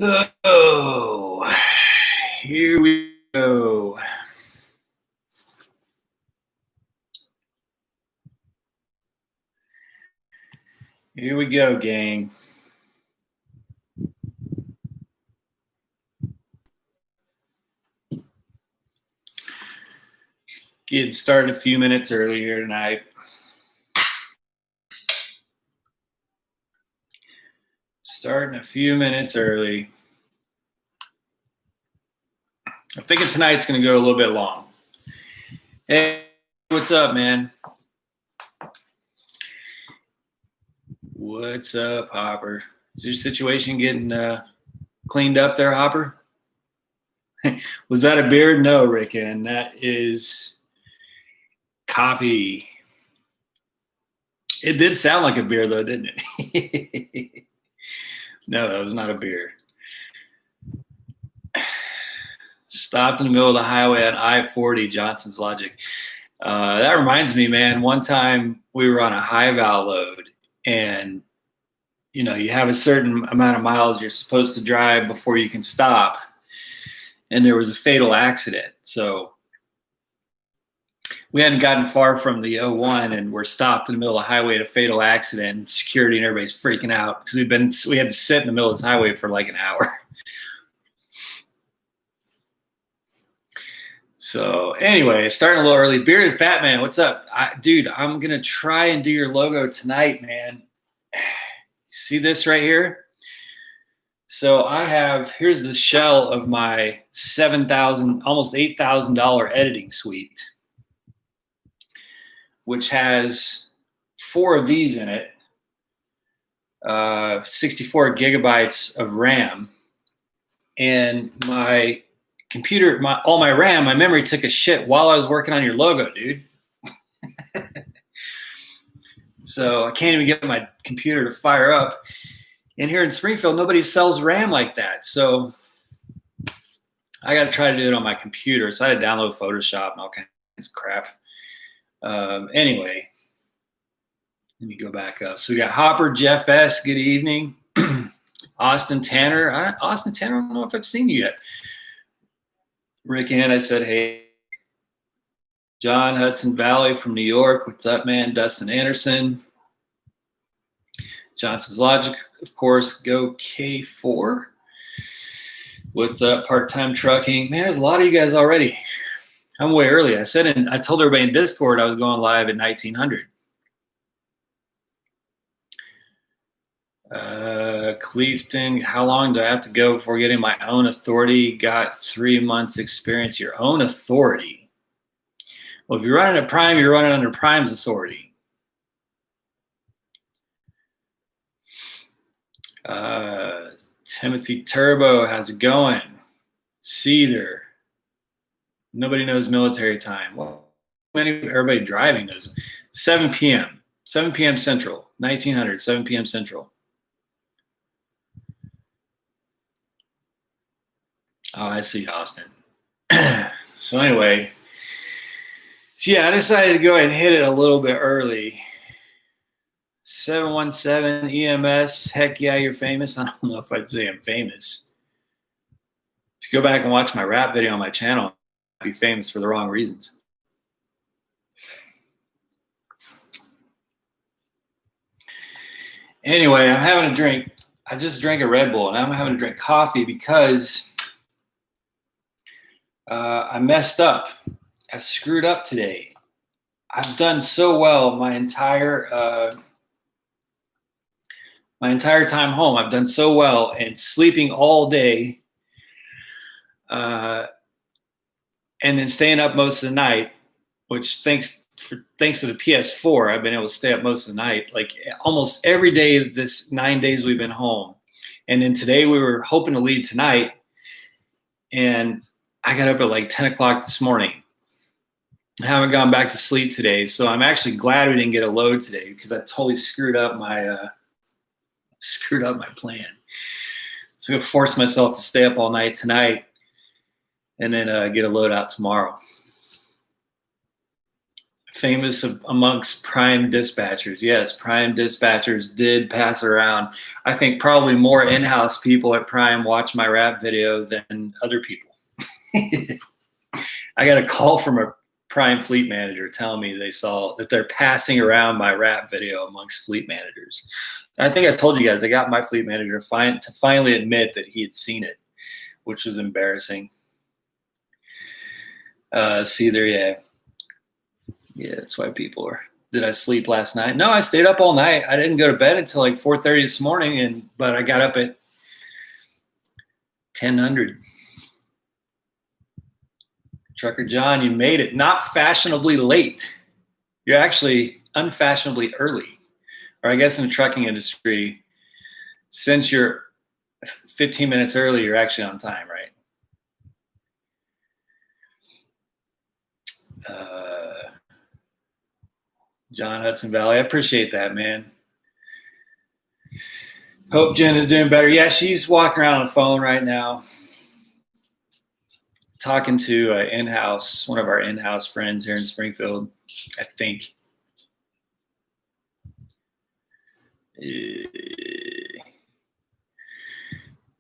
Oh, here we go. Here we go, gang. Getting started a few minutes early here tonight. Starting a few minutes early. I'm thinking tonight's going to go a little bit long. Hey, what's up, man? What's up, Hopper? Is your situation getting cleaned up there, Hopper? Was that a beer? No, Rick, and that is coffee. It did sound like a beer, though, didn't it? No, that was not a beer. Stopped in the middle of the highway on I-40, Johnson's Logic. That reminds me, man, one time we were on a high val load, and you have a certain amount of miles you're supposed to drive before you can stop, and there was a fatal accident. So we hadn't gotten far from the 01, and we're stopped in the middle of the highway at a fatal accident, and security and everybody's freaking out because we had to sit in the middle of this highway for like an hour. So anyway, starting a little early. Bearded Fat Man, what's up? Dude, I'm going to try and do your logo tonight, man. See this right here? So here's the shell of my $7,000, almost $8,000 editing suite, which has 4 of these in it, 64 gigabytes of RAM, and my computer, all my RAM, my memory took a shit while I was working on your logo, dude. So I can't even get my computer to fire up. And here in Springfield, nobody sells RAM like that. So I got to try to do it on my computer. So I had to download Photoshop and all kinds of crap. Anyway, let me go back up. So we got Hopper, Jeff S. Good evening. Austin Tanner. I don't know if I've seen you yet. Rick and I said, hey. John Hudson Valley from New York. What's up, man? Dustin Anderson. Johnson's Logic, of course. Go K4. What's up, part-time trucking? Man, there's a lot of you guys already. I'm way early. I told everybody in Discord I was going live at 1900. Cleveton, how long do I have to go before getting my own authority? Got 3 months experience. Your own authority. Well, if you're running at Prime, you're running under Prime's authority. Timothy Turbo, how's it going? Cedar. Nobody knows military time. Well, everybody driving knows. 7 p.m. 7 p.m. Central. 1900, 7 p.m. Central. Oh, I see, Austin. So anyway, yeah, I decided to go ahead and hit it a little bit early. 717 EMS, heck yeah, you're famous. I don't know if I'd say I'm famous. If you go back and watch my rap video on my channel, I'd be famous for the wrong reasons. Anyway, I'm having a drink. I just drank a Red Bull, and I'm having to drink coffee because I messed up. I screwed up today. I've done so well my entire time home. I've done so well and sleeping all day, and then staying up most of the night. Which thanks to the PS4, I've been able to stay up most of the night, like almost every day this 9 days we've been home. And then today we were hoping to leave tonight, and I got up at like 10 o'clock this morning. I haven't gone back to sleep today, so I'm actually glad we didn't get a load today because I totally screwed up my plan. So I'm gonna force myself to stay up all night tonight, and then get a load out tomorrow. I famous amongst Prime dispatchers. Yes, Prime dispatchers did pass around. I think probably more in-house people at Prime watch my rap video than other people. I got a call from a Prime fleet manager telling me they saw that they're passing around my rap video amongst fleet managers. I think I told you guys I got my fleet manager to finally admit that he had seen it, which was embarrassing. See there, yeah. Yeah, that's why people are. Did I sleep last night? No, I stayed up all night. I didn't go to bed until like 4:30 this morning, but I got up at 10:00. Trucker John, you made it. Not fashionably late. You're actually unfashionably early. Or I guess in the trucking industry, since you're 15 minutes early, you're actually on time, right? John Hudson Valley, I appreciate that, man. Hope Jen is doing better. Yeah, she's walking around on the phone right now, talking to one of our in-house friends here in Springfield, I think.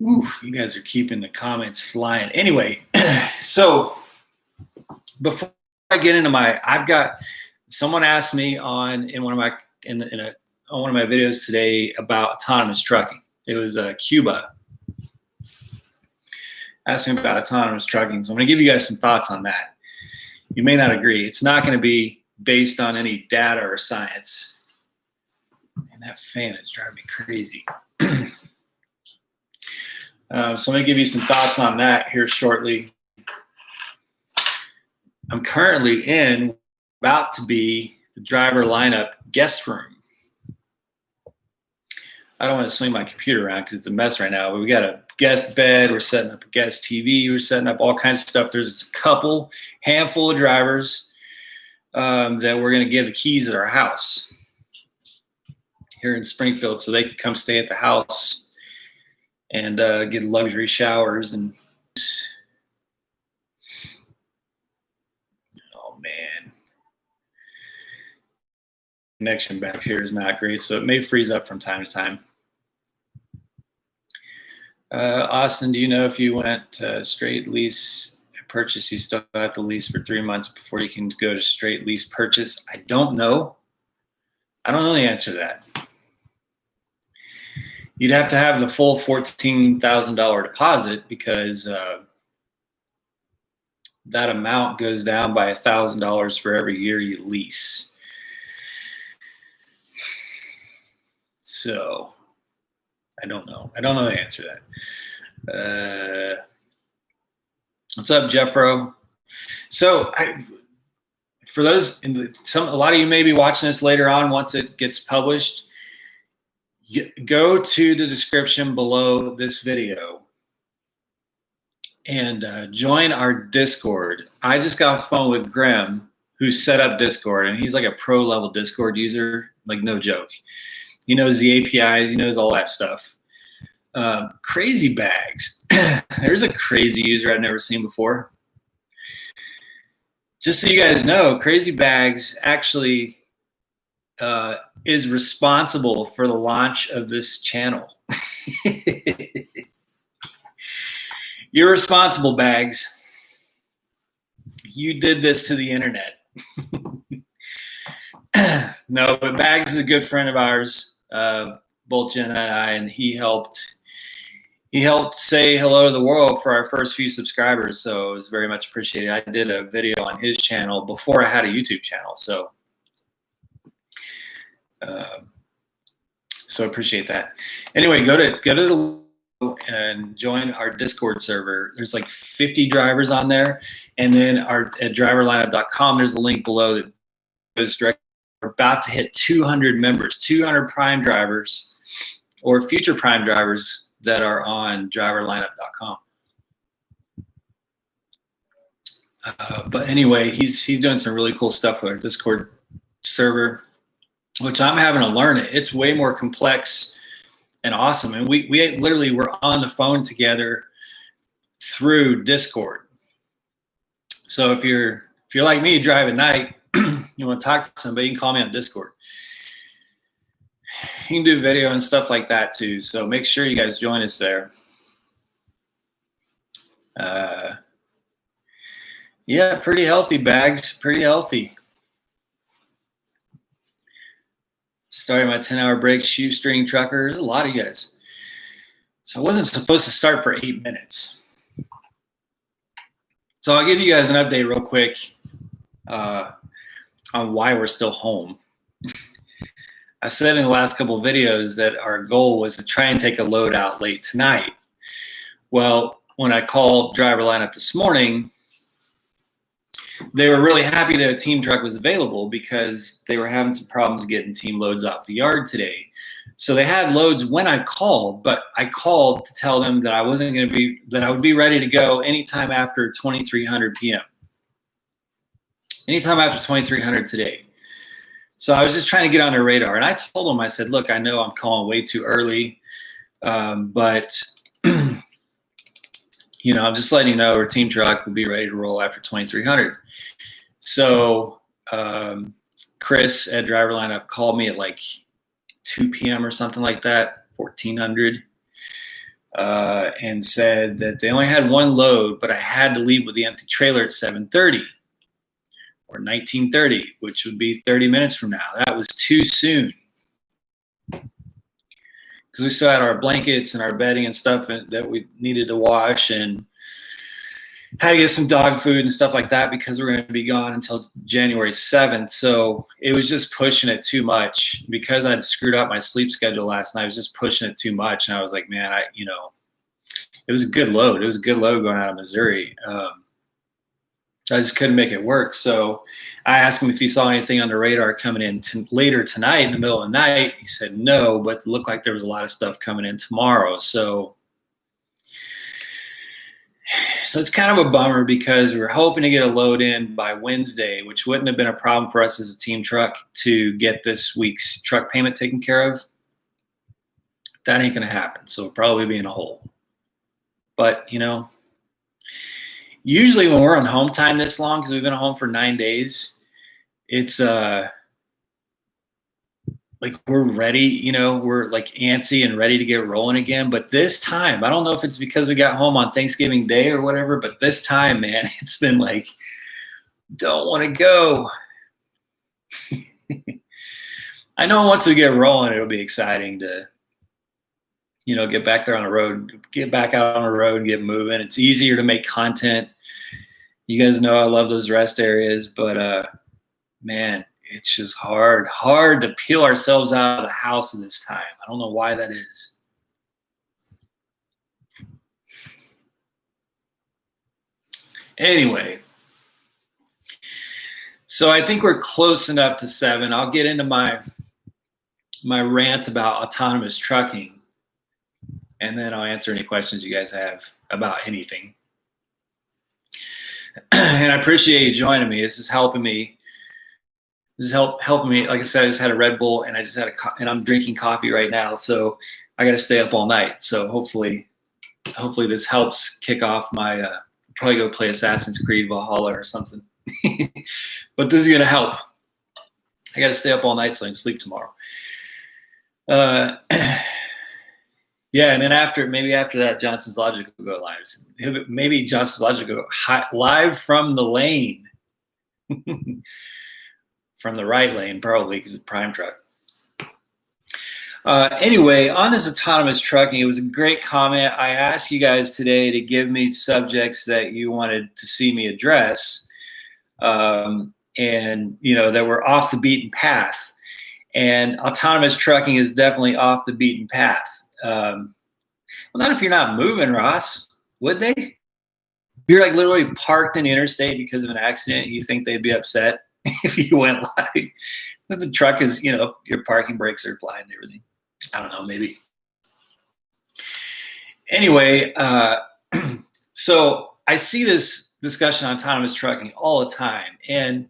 Ooh, you guys are keeping the comments flying. Anyway, so before I get into I've got someone asked me on one of my videos today about autonomous trucking. It was Cuba asked me about autonomous trucking, so I'm going to give you guys some thoughts on that. You may not agree. It's not going to be based on any data or science. And that fan is driving me crazy. So I'm going to give you some thoughts on that here shortly. I'm currently about to be the driver lineup guest room. I don't want to swing my computer around because it's a mess right now, but we got a guest bed, we're setting up a guest TV, we're setting up all kinds of stuff. There's a handful of drivers that we're going to give the keys at our house here in Springfield so they can come stay at the house and get luxury showers. And oh man, connection back here is not great, so it may freeze up from time to time. Austin, do you know if you went straight lease purchase, you still have to lease for 3 months before you can go to straight lease purchase? I don't know. I don't know the answer to that. You'd have to have the full $14,000 deposit because that amount goes down by $1,000 for every year you lease. So I don't know. I don't know the answer to that. What's up, Jeffro? So for those, a lot of you may be watching this later on once it gets published. Go to the description below this video and join our Discord. I just got off the phone with Graham, who set up Discord, and he's like a pro-level Discord user, like no joke. He knows the APIs, he knows all that stuff. Crazy Bags. There's a crazy user I've never seen before. Just so you guys know, Crazy Bags actually is responsible for the launch of this channel. You're responsible, Bags. You did this to the internet. No, but Bags is a good friend of ours, both Jen and I, and he helped say hello to the world for our first few subscribers, so it was very much appreciated. I did a video on his channel before I had a YouTube channel, so appreciate that. Anyway, go to the and join our Discord server. There's like 50 drivers on there, and then at driverlineup.com, there's a link below that goes directly. We're about to hit 200 members, 200 Prime drivers or future Prime drivers that are on driverlineup.com. But anyway, he's doing some really cool stuff with our Discord server, which I'm having to learn it. It's way more complex and awesome. And we literally were on the phone together through Discord. So if you're like me, drive at night, you want to talk to somebody, you can call me on Discord. You can do video and stuff like that too. So make sure you guys join us there. Yeah, pretty healthy, Bags. Pretty healthy. Starting my 10-hour break, shoestring trucker. There's a lot of you guys. So I wasn't supposed to start for 8 minutes. So I'll give you guys an update real quick on why we're still home. I said in the last couple of videos that our goal was to try and take a load out late tonight. Well, when I called driver lineup this morning, they were really happy that a team truck was available because they were having some problems getting team loads off the yard today. So they had loads when I called, but I called to tell them that I wasn't going to be, that I would be ready to go anytime after 2300 p.m. Anytime after 2300 today. So I was just trying to get on their radar. And I told them, I said, look, I know I'm calling way too early, but you know, I'm just letting you know our team truck will be ready to roll after 2300. So Chris at driver lineup called me at like 2 p.m. or something like that, 1400, and said that they only had one load, but I had to leave with the empty trailer at 7:30 or 19:30, which would be 30 minutes from now. That was too soon because we still had our blankets and our bedding and stuff that we needed to wash, and had to get some dog food and stuff like that because we're going to be gone until January 7th. So it was just pushing it too much because I'd screwed up my sleep schedule last night. I was just pushing it too much. And I was like, man, it was a good load. It was a good load going out of Missouri. I just couldn't make it work. So I asked him if he saw anything on the radar coming in later tonight in the middle of the night. He said no, but it looked like there was a lot of stuff coming in tomorrow. So it's kind of a bummer because we were hoping to get a load in by Wednesday, which wouldn't have been a problem for us as a team truck to get this week's truck payment taken care of. That ain't going to happen. So we'll probably be in a hole. But, you know, usually when we're on home time this long, because we've been home for 9 days, it's like we're ready, you know, we're like antsy and ready to get rolling again. But this time, I don't know if it's because we got home on Thanksgiving Day or whatever, but this time, man, it's been like, don't want to go. I know once we get rolling, it'll be exciting to, you know, get back there on the road, get back out on the road and get moving. It's easier to make content. You guys know I love those rest areas, but man, it's just hard to peel ourselves out of the house at this time. I don't know why that is. Anyway, so I think we're close enough to 7. I'll get into my rant about autonomous trucking, and then I'll answer any questions you guys have about anything. And I appreciate you joining me. This is helping me. This is helping me. Like I said, I just had a Red Bull, and I just had and I'm drinking coffee right now. So I got to stay up all night. So hopefully this helps kick off my. Probably go play Assassin's Creed Valhalla or something. But this is gonna help. I got to stay up all night so I can sleep tomorrow. Yeah, and then maybe after that, Johnson's Logic will go live. Maybe Johnson's Logic will go live from the lane. From the right lane, probably, because it's a prime truck. Anyway, on this autonomous trucking, it was a great comment. I asked you guys today to give me subjects that you wanted to see me address, and you know, that were off the beaten path. And autonomous trucking is definitely off the beaten path. Well, not if you're not moving, Ross. Would they? If you're like literally parked in the interstate because of an accident, you think they'd be upset if you went live? The truck is, you know, your parking brakes are applied and everything. I don't know, maybe. Anyway, so I see this discussion on autonomous trucking all the time, and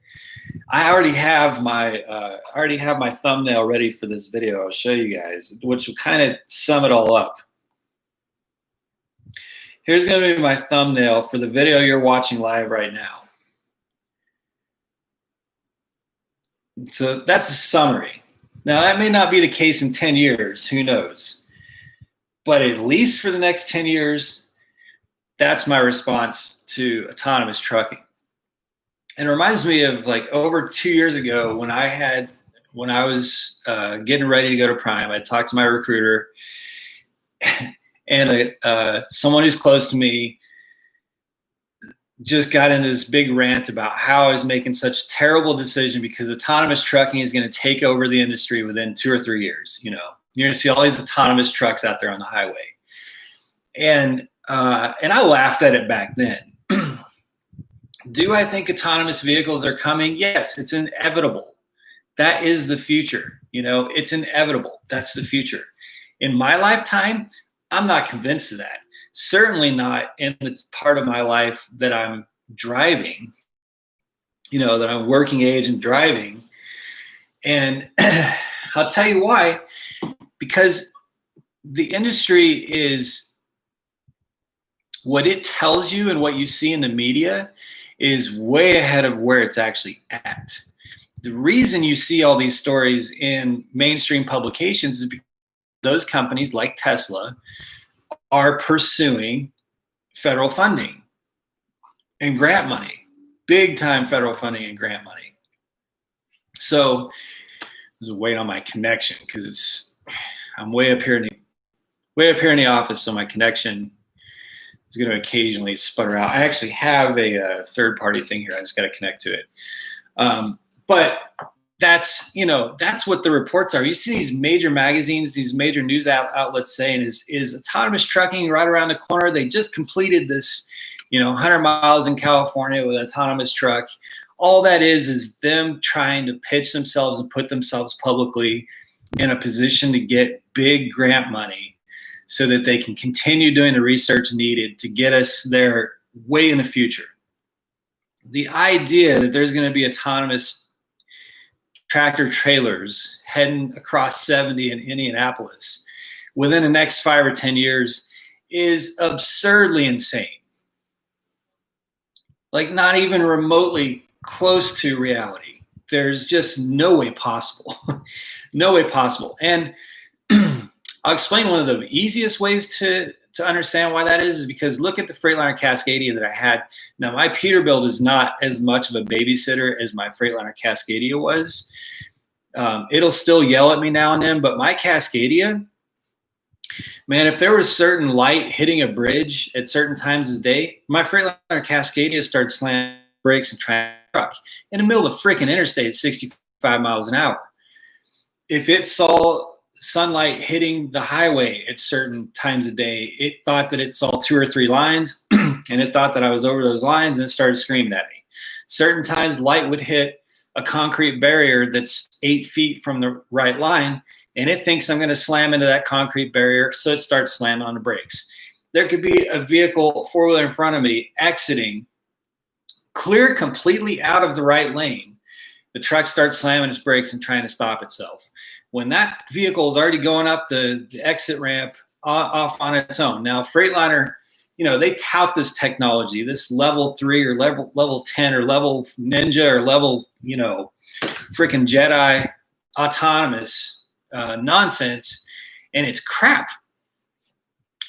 I already have my thumbnail ready for this video. I'll show you guys, which will kind of sum it all up. Here's going to be my thumbnail for the video you're watching live right now. So that's a summary. Now, that may not be the case in 10 years. Who knows? But at least for the next 10 years, that's my response to autonomous trucking. And it reminds me of like over 2 years ago when I was getting ready to go to Prime. I talked to my recruiter, and someone who's close to me just got into this big rant about how I was making such a terrible decision because autonomous trucking is going to take over the industry within 2 or 3 years. You know, you're going to see all these autonomous trucks out there on the highway. And I laughed at it back then. Do I think autonomous vehicles are coming? Yes, it's inevitable. That is the future. You know, it's inevitable. That's the future. In my lifetime, I'm not convinced of that. Certainly not in the part of my life that I'm driving, you know, that I'm working age and driving. And I'll tell you why. Because the industry is, what it tells you and what you see in the media is way ahead of where it's actually at. The reason you see all these stories in mainstream publications is because those companies like Tesla are pursuing federal funding and grant money, big time federal funding and grant money. So there's a wait on my connection because I'm way up here in the office, so my connection is going to occasionally sputter out. I actually have a third-party thing here. I just got to connect to it. But that's what the reports are. You see these major magazines, these major news outlets saying is autonomous trucking right around the corner. They just completed this, 100 miles in California with an autonomous truck. All that is them trying to pitch themselves and put themselves publicly in a position to get big grant money so that they can continue doing the research needed to get us there way in the future. The idea that there's going to be autonomous tractor trailers heading across 70 in Indianapolis within the next 5 or 10 years is absurdly insane. Like not even remotely close to reality. There's just no way possible. No way possible. And I'll explain one of the easiest ways to understand why that is because look at the Freightliner Cascadia that I had. Now, my Peterbilt is not as much of a babysitter as my Freightliner Cascadia was. It'll still yell at me now and then, but my Cascadia, man, if there was certain light hitting a bridge at certain times of the day, my Freightliner Cascadia started slamming brakes and trying to truck in the middle of the freaking interstate at 65 miles an hour. If it saw sunlight hitting the highway at certain times of day, it thought that it saw 2 or 3 lines and it thought that I was over those lines and it started screaming at me. Certain times light would hit a concrete barrier that's 8 feet from the right line and it thinks I'm going to slam into that concrete barrier, so it starts slamming on the brakes. There could be a vehicle, four-wheeler in front of me, exiting, clear completely out of the right lane. The truck starts slamming its brakes and trying to stop itself. When that vehicle is already going up the exit ramp off on its own. Now, Freightliner, they tout this technology, this level 3 or level 10 or level Ninja or level, freaking Jedi autonomous nonsense, and it's crap.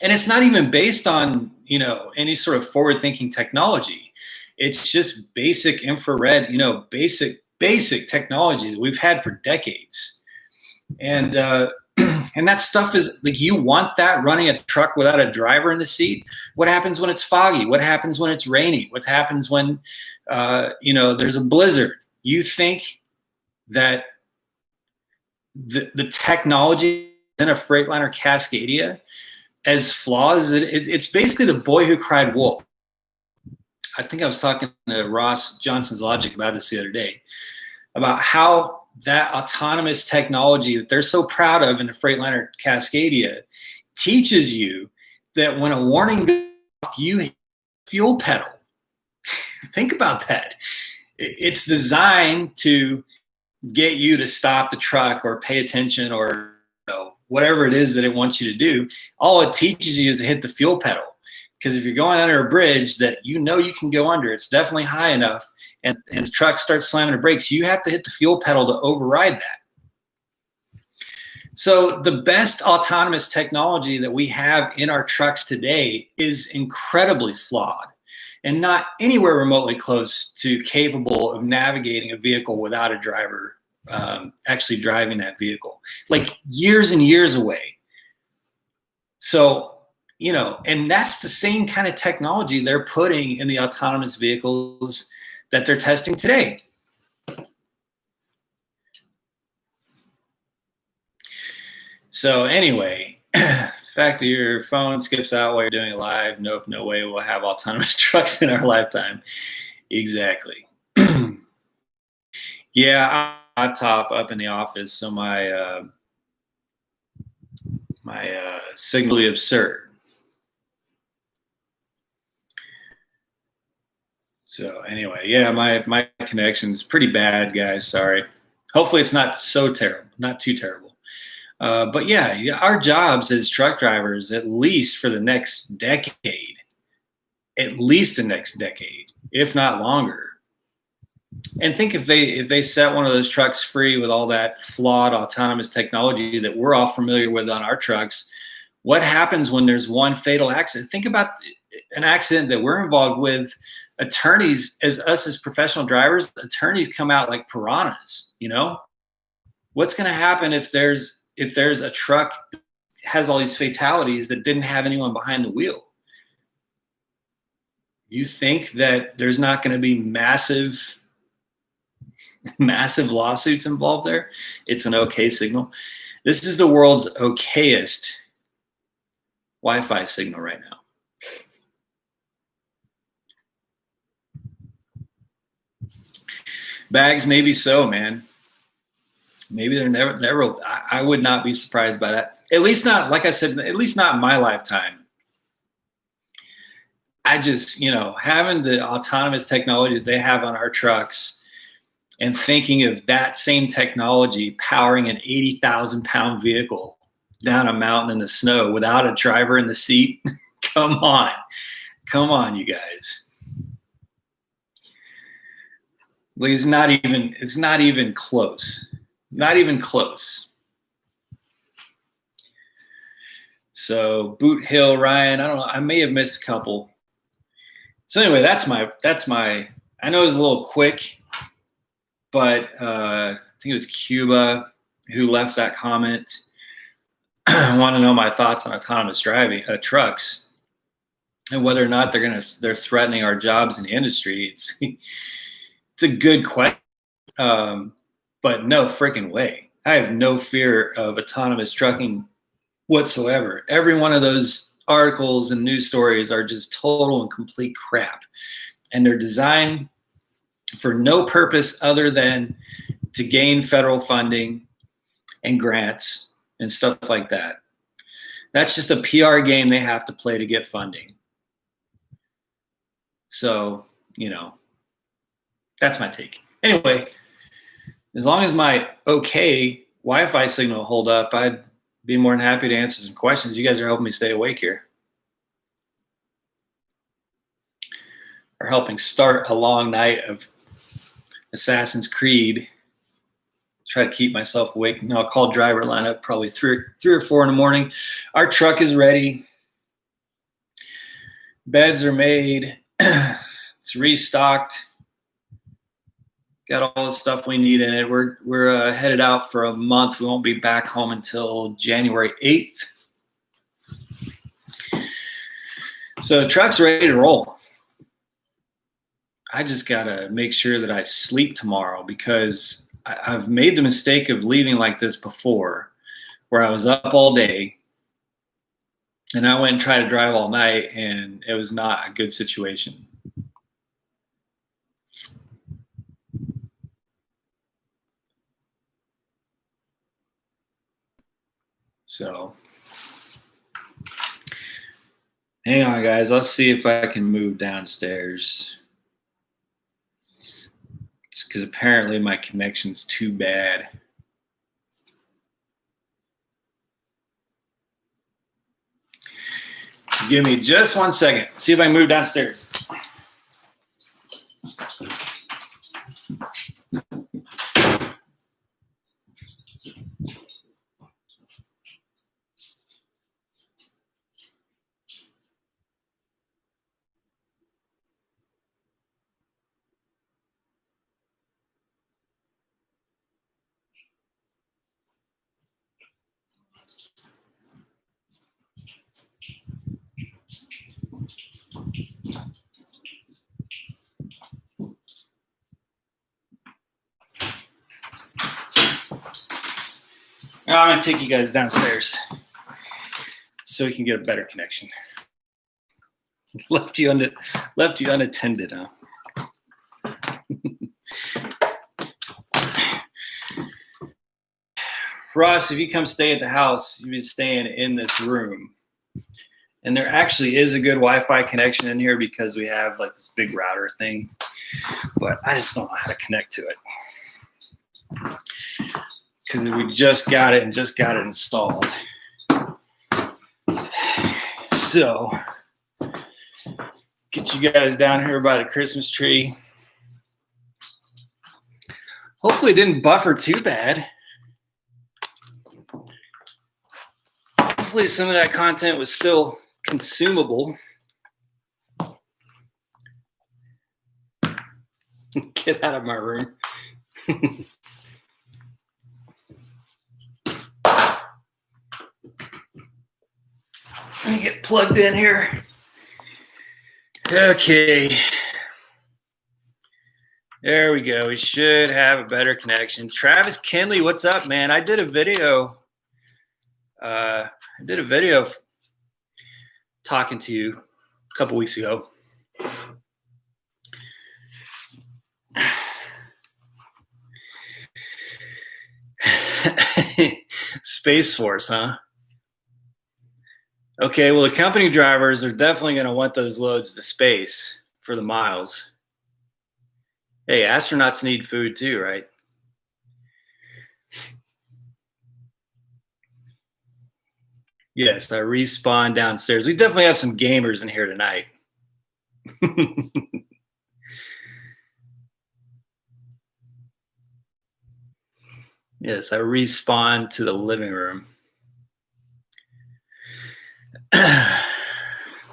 And it's not even based on, any sort of forward-thinking technology. It's just basic infrared, basic technology that we've had for decades. And that stuff is like, you want that running a truck without a driver in the seat? What happens when it's foggy? What happens when it's rainy? What happens when, there's a blizzard? You think that the technology in a Freightliner Cascadia, as flawed as it's basically the boy who cried wolf. I think I was talking to Ross Johnson's Logic about this the other day, about how that autonomous technology that they're so proud of in the Freightliner Cascadia teaches you that when a warning goes off, you hit the fuel pedal. Think about that. It's designed to get you to stop the truck or pay attention or whatever it is that it wants you to do. All it teaches you is to hit the fuel pedal. Because if you're going under a bridge that you can go under, it's definitely high enough, and the truck starts slamming the brakes, you have to hit the fuel pedal to override that. So the best autonomous technology that we have in our trucks today is incredibly flawed and not anywhere remotely close to capable of navigating a vehicle without a driver actually driving that vehicle, like years and years away. So, you know, and that's the same kind of technology they're putting in the autonomous vehicles that they're testing today. So anyway, the fact that your phone skips out while you're doing it live, nope, no way we'll have autonomous trucks in our lifetime. Exactly. Yeah, laptop up in the office, so my signal is absurd. So anyway, yeah, my connection is pretty bad, guys. Sorry. Hopefully it's not so terrible, not too terrible. But yeah, our jobs as truck drivers, at least for the next decade, if not longer. And think if they set one of those trucks free with all that flawed autonomous technology that we're all familiar with on our trucks, what happens when there's one fatal accident? Think about an accident that we're involved with. Attorneys, as professional drivers, attorneys come out like piranhas, you know? What's going to happen if there's a truck that has all these fatalities that didn't have anyone behind the wheel? You think that there's not going to be massive lawsuits involved there? It's an okay signal. This is the world's okayest Wi-Fi signal right now. Bags, maybe so, man. Maybe they're never. I would not be surprised by that. At least not, like I said, at least not in my lifetime. I just, you know, having the autonomous technology that they have on our trucks and thinking of that same technology powering an 80,000-pound vehicle down a mountain in the snow without a driver in the seat. Come on, you guys. Like, it's not even close. Not even close. So Boot Hill, Ryan, I don't know. I may have missed a couple. So anyway, that's my. I know it was a little quick, but I think it was Cuba who left that comment. I want to know my thoughts on autonomous driving trucks and whether or not they're threatening our jobs in the industry. It's a good question. But no freaking way. I have no fear of autonomous trucking whatsoever. Every one of those articles and news stories are just total and complete crap. And they're designed for no purpose other than to gain federal funding and grants and stuff like that. That's just a PR game they have to play to get funding. So, you know, that's my take. Anyway, as long as my okay Wi-Fi signal hold up, I'd be more than happy to answer some questions. You guys are helping me stay awake here. Or helping start a long night of Assassin's Creed. Try to keep myself awake. No, I'll call driver line up probably 3 or 4 in the morning. Our truck is ready. Beds are made. It's restocked. Got all the stuff we need in it. We're headed out for a month. We won't be back home until January 8th. So the truck's ready to roll. I just gotta make sure that I sleep tomorrow because I've made the mistake of leaving like this before, where I was up all day and I went and tried to drive all night, and it was not a good situation. So hang on, guys. Let's see if I can move downstairs. It's because apparently my connection's too bad. Give me just 1 second. See if I can move downstairs. Now I'm gonna take you guys downstairs so we can get a better connection. Left you unattended, huh? Ross, if you come stay at the house, you'll be staying in this room. And there actually is a good Wi-Fi connection in here because we have like this big router thing, but I just don't know how to connect to it because we just got it installed. So get you guys down here by the Christmas tree. Hopefully it didn't buffer too bad. Hopefully some of that content was still consumable. Get out of my room. Let me get plugged in here. Okay. There we go. We should have a better connection. Travis Kinley, what's up, man? I did a video. Talking to you a couple weeks ago. Space Force, huh? Okay, well, the company drivers are definitely going to want those loads to space for the miles. Hey, astronauts need food too, right? Yes, I respawned downstairs. We definitely have some gamers in here tonight. Yes, I respawned to the living room.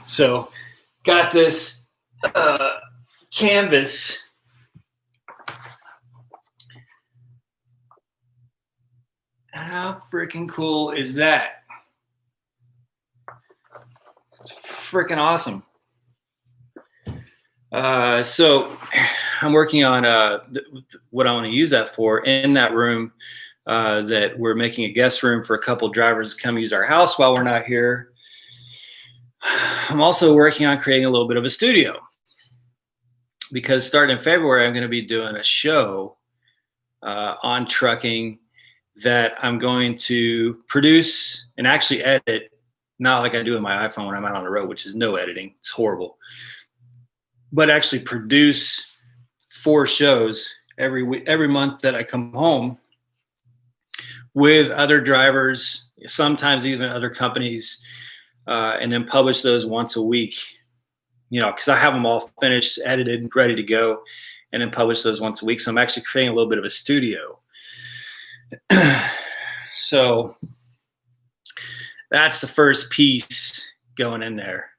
So, got this canvas. How freaking cool is that? It's freaking awesome. So I'm working on what I want to use that for in that room that we're making a guest room for a couple drivers to come use our house while we're not here. I'm also working on creating a little bit of a studio because starting in February, I'm going to be doing a show on trucking that I'm going to produce and actually edit, not like I do with my iPhone when I'm out on the road, which is no editing. It's horrible. But actually produce 4 shows every month that I come home with other drivers, sometimes even other companies, and then publish those once a week. You know, because I have them all finished, edited, ready to go, and then publish those once a week. So I'm actually creating a little bit of a studio. So that's the first piece going in there.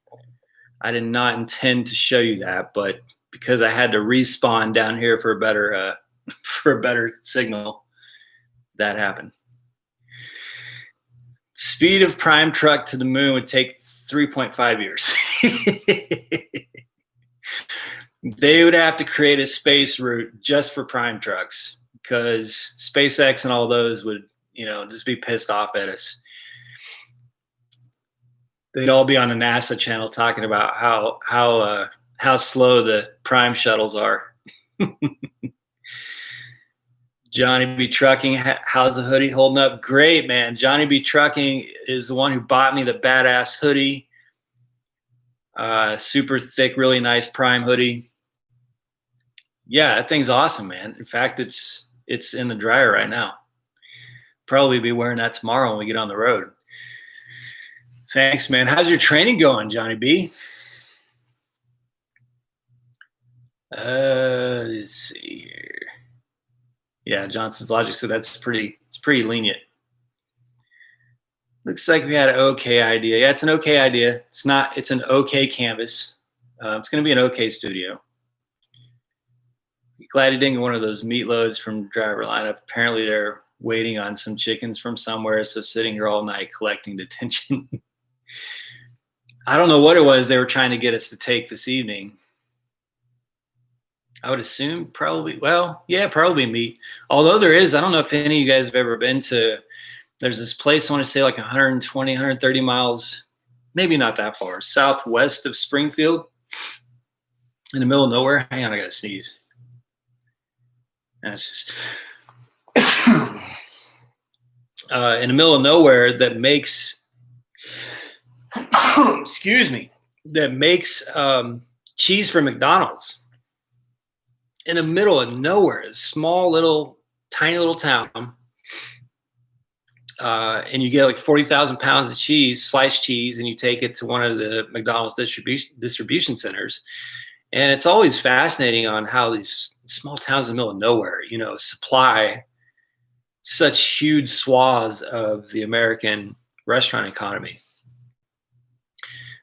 I did not intend to show you that, but because I had to respawn down here for a better signal, that happened. Speed of prime truck to the moon would take 3.5 years. They would have to create a space route just for prime trucks because SpaceX and all those would, just be pissed off at us. They'd all be on a NASA channel talking about how slow the prime shuttles are. Johnny B. Trucking, how's the hoodie holding up? Great, man. Johnny B. Trucking is the one who bought me the badass hoodie. Super thick, really nice prime hoodie. Yeah, that thing's awesome, man. In fact, it's in the dryer right now. Probably be wearing that tomorrow when we get on the road. Thanks, man. How's your training going, Johnny B? Let's see here. Yeah, Johnson's Logic said it's pretty lenient. Looks like we had an okay idea. Yeah, it's an okay idea. It's an okay canvas. It's going to be an okay studio. Glad you didn't get one of those meat loads from driver lineup. Apparently they're waiting on some chickens from somewhere, so sitting here all night collecting detention. I don't know what it was they were trying to get us to take this evening. I would assume probably meat. Although there is, I don't know if any of you guys have ever been to there's this place, I want to say like 120, 130 miles, maybe not that far, southwest of Springfield, in the middle of nowhere. Hang on, I gotta sneeze. That's just in the middle of nowhere that makes, excuse me, that makes cheese for McDonald's. In the middle of nowhere, a small little, tiny little town. And you get like 40,000 pounds of cheese, sliced cheese, and you take it to one of the McDonald's distribution centers. And it's always fascinating on how these small towns in the middle of nowhere, you know, supply such huge swaths of the American restaurant economy.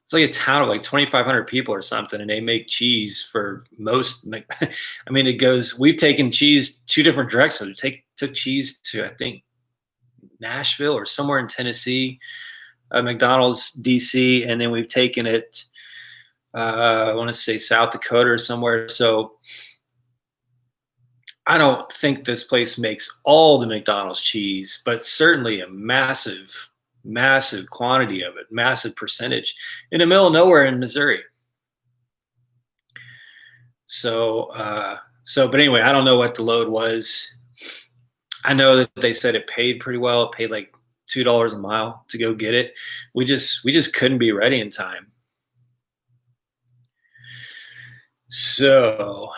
It's like a town of like 2,500 people or something, and they make cheese for most. I mean, it goes. We've taken cheese two different directions. We took cheese to, I think, Nashville or somewhere in Tennessee, McDonald's DC, and then we've taken it. I want to say South Dakota or somewhere. So I don't think this place makes all the McDonald's cheese, but certainly a massive quantity of it, massive percentage in the middle of nowhere in Missouri. So, but anyway, I don't know what the load was. I know that they said it paid pretty well. It paid like $2 a mile to go get it. We just couldn't be ready in time. So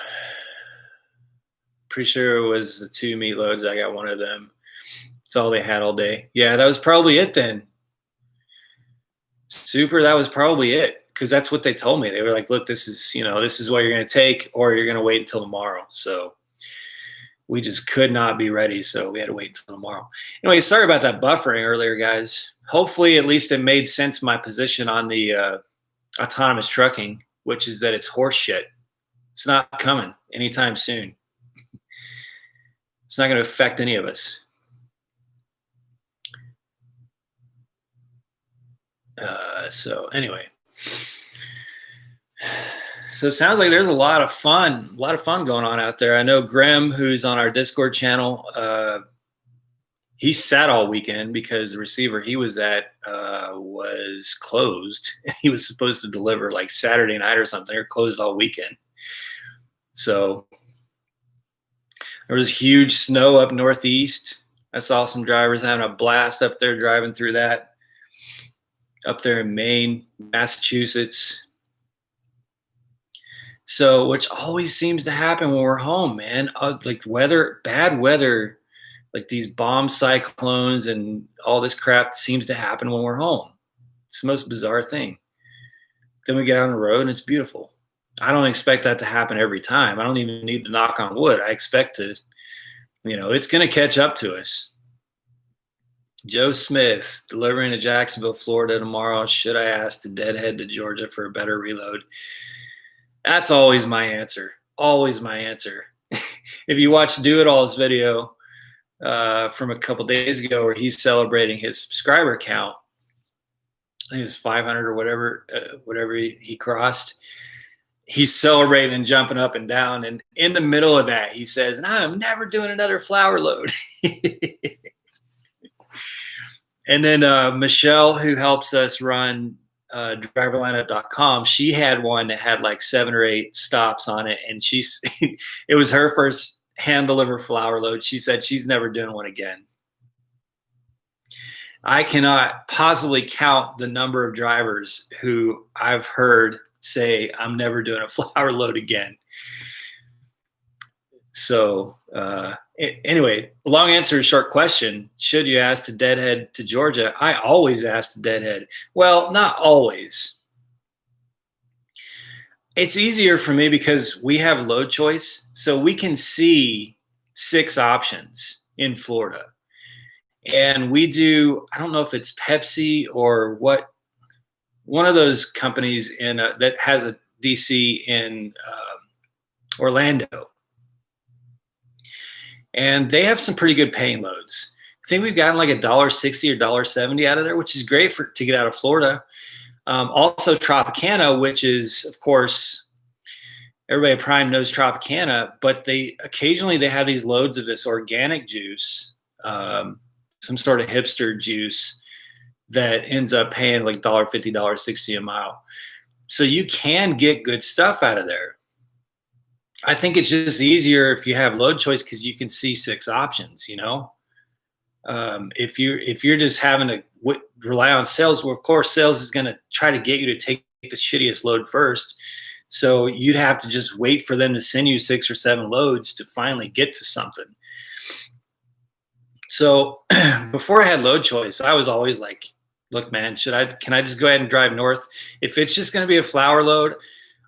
pretty sure it was the 2 meat loads. I got one of them. That's all they had all day. Yeah, that was probably it then. Super, that was probably it. Because that's what they told me. They were like, look, this is what you're going to take, or you're going to wait until tomorrow. So we just could not be ready. So we had to wait until tomorrow. Anyway, sorry about that buffering earlier, guys. Hopefully, at least it made sense my position on the autonomous trucking, which is that it's horse shit. It's not coming anytime soon. It's not going to affect any of us. So anyway, so it sounds like there's a lot of fun going on out there. I know Graham, who's on our Discord channel, he sat all weekend because the receiver he was at was closed. He was supposed to deliver like Saturday night or something. They're closed all weekend. So there was huge snow up northeast. I saw some drivers having a blast up there driving through that. Up there in Maine, Massachusetts. So, which always seems to happen when we're home, man. Like bad weather, like these bomb cyclones and all this crap seems to happen when we're home. It's the most bizarre thing. Then we get on the road and it's beautiful. I don't expect that to happen every time. I don't even need to knock on wood. I expect to, it's going to catch up to us. Joe Smith, delivering to Jacksonville, Florida tomorrow. Should I ask to deadhead to Georgia for a better reload? That's always my answer. Always my answer. If you watch Do It All's video from a couple days ago where he's celebrating his subscriber count, I think it was 500 or whatever he crossed. He's celebrating and jumping up and down. And in the middle of that, he says, I'm never doing another flour load. And then Michelle, who helps us run driverlineup.com, she had one that had like 7 or 8 stops on it. And it was her first hand-delivered flour load. She said she's never doing one again. I cannot possibly count the number of drivers who I've heard say, I'm never doing a flour load again. So anyway, long answer, short question. Should you ask to deadhead to Georgia? I always ask to deadhead. Well, not always. It's easier for me because we have load choice. So we can see 6 options in Florida. And we do, I don't know if it's Pepsi or what, one of those companies that has a DC in Orlando. And they have some pretty good paying loads. I think we've gotten like $1.60 or $1.70 out of there, which is great to get out of Florida. Also Tropicana, which is, of course, everybody at Prime knows Tropicana, but occasionally they have these loads of this organic juice. some sort of hipster juice that ends up paying like $1.50, $1.60 a mile. So you can get good stuff out of there. I think it's just easier if you have load choice because you can see 6 options. If you're just having to rely on sales, well, of course, sales is going to try to get you to take the shittiest load first. So you'd have to just wait for them to send you 6 or 7 loads to finally get to something. So before I had load choice, I was always like, look, man, can I just go ahead and drive north? If it's just going to be a flour load,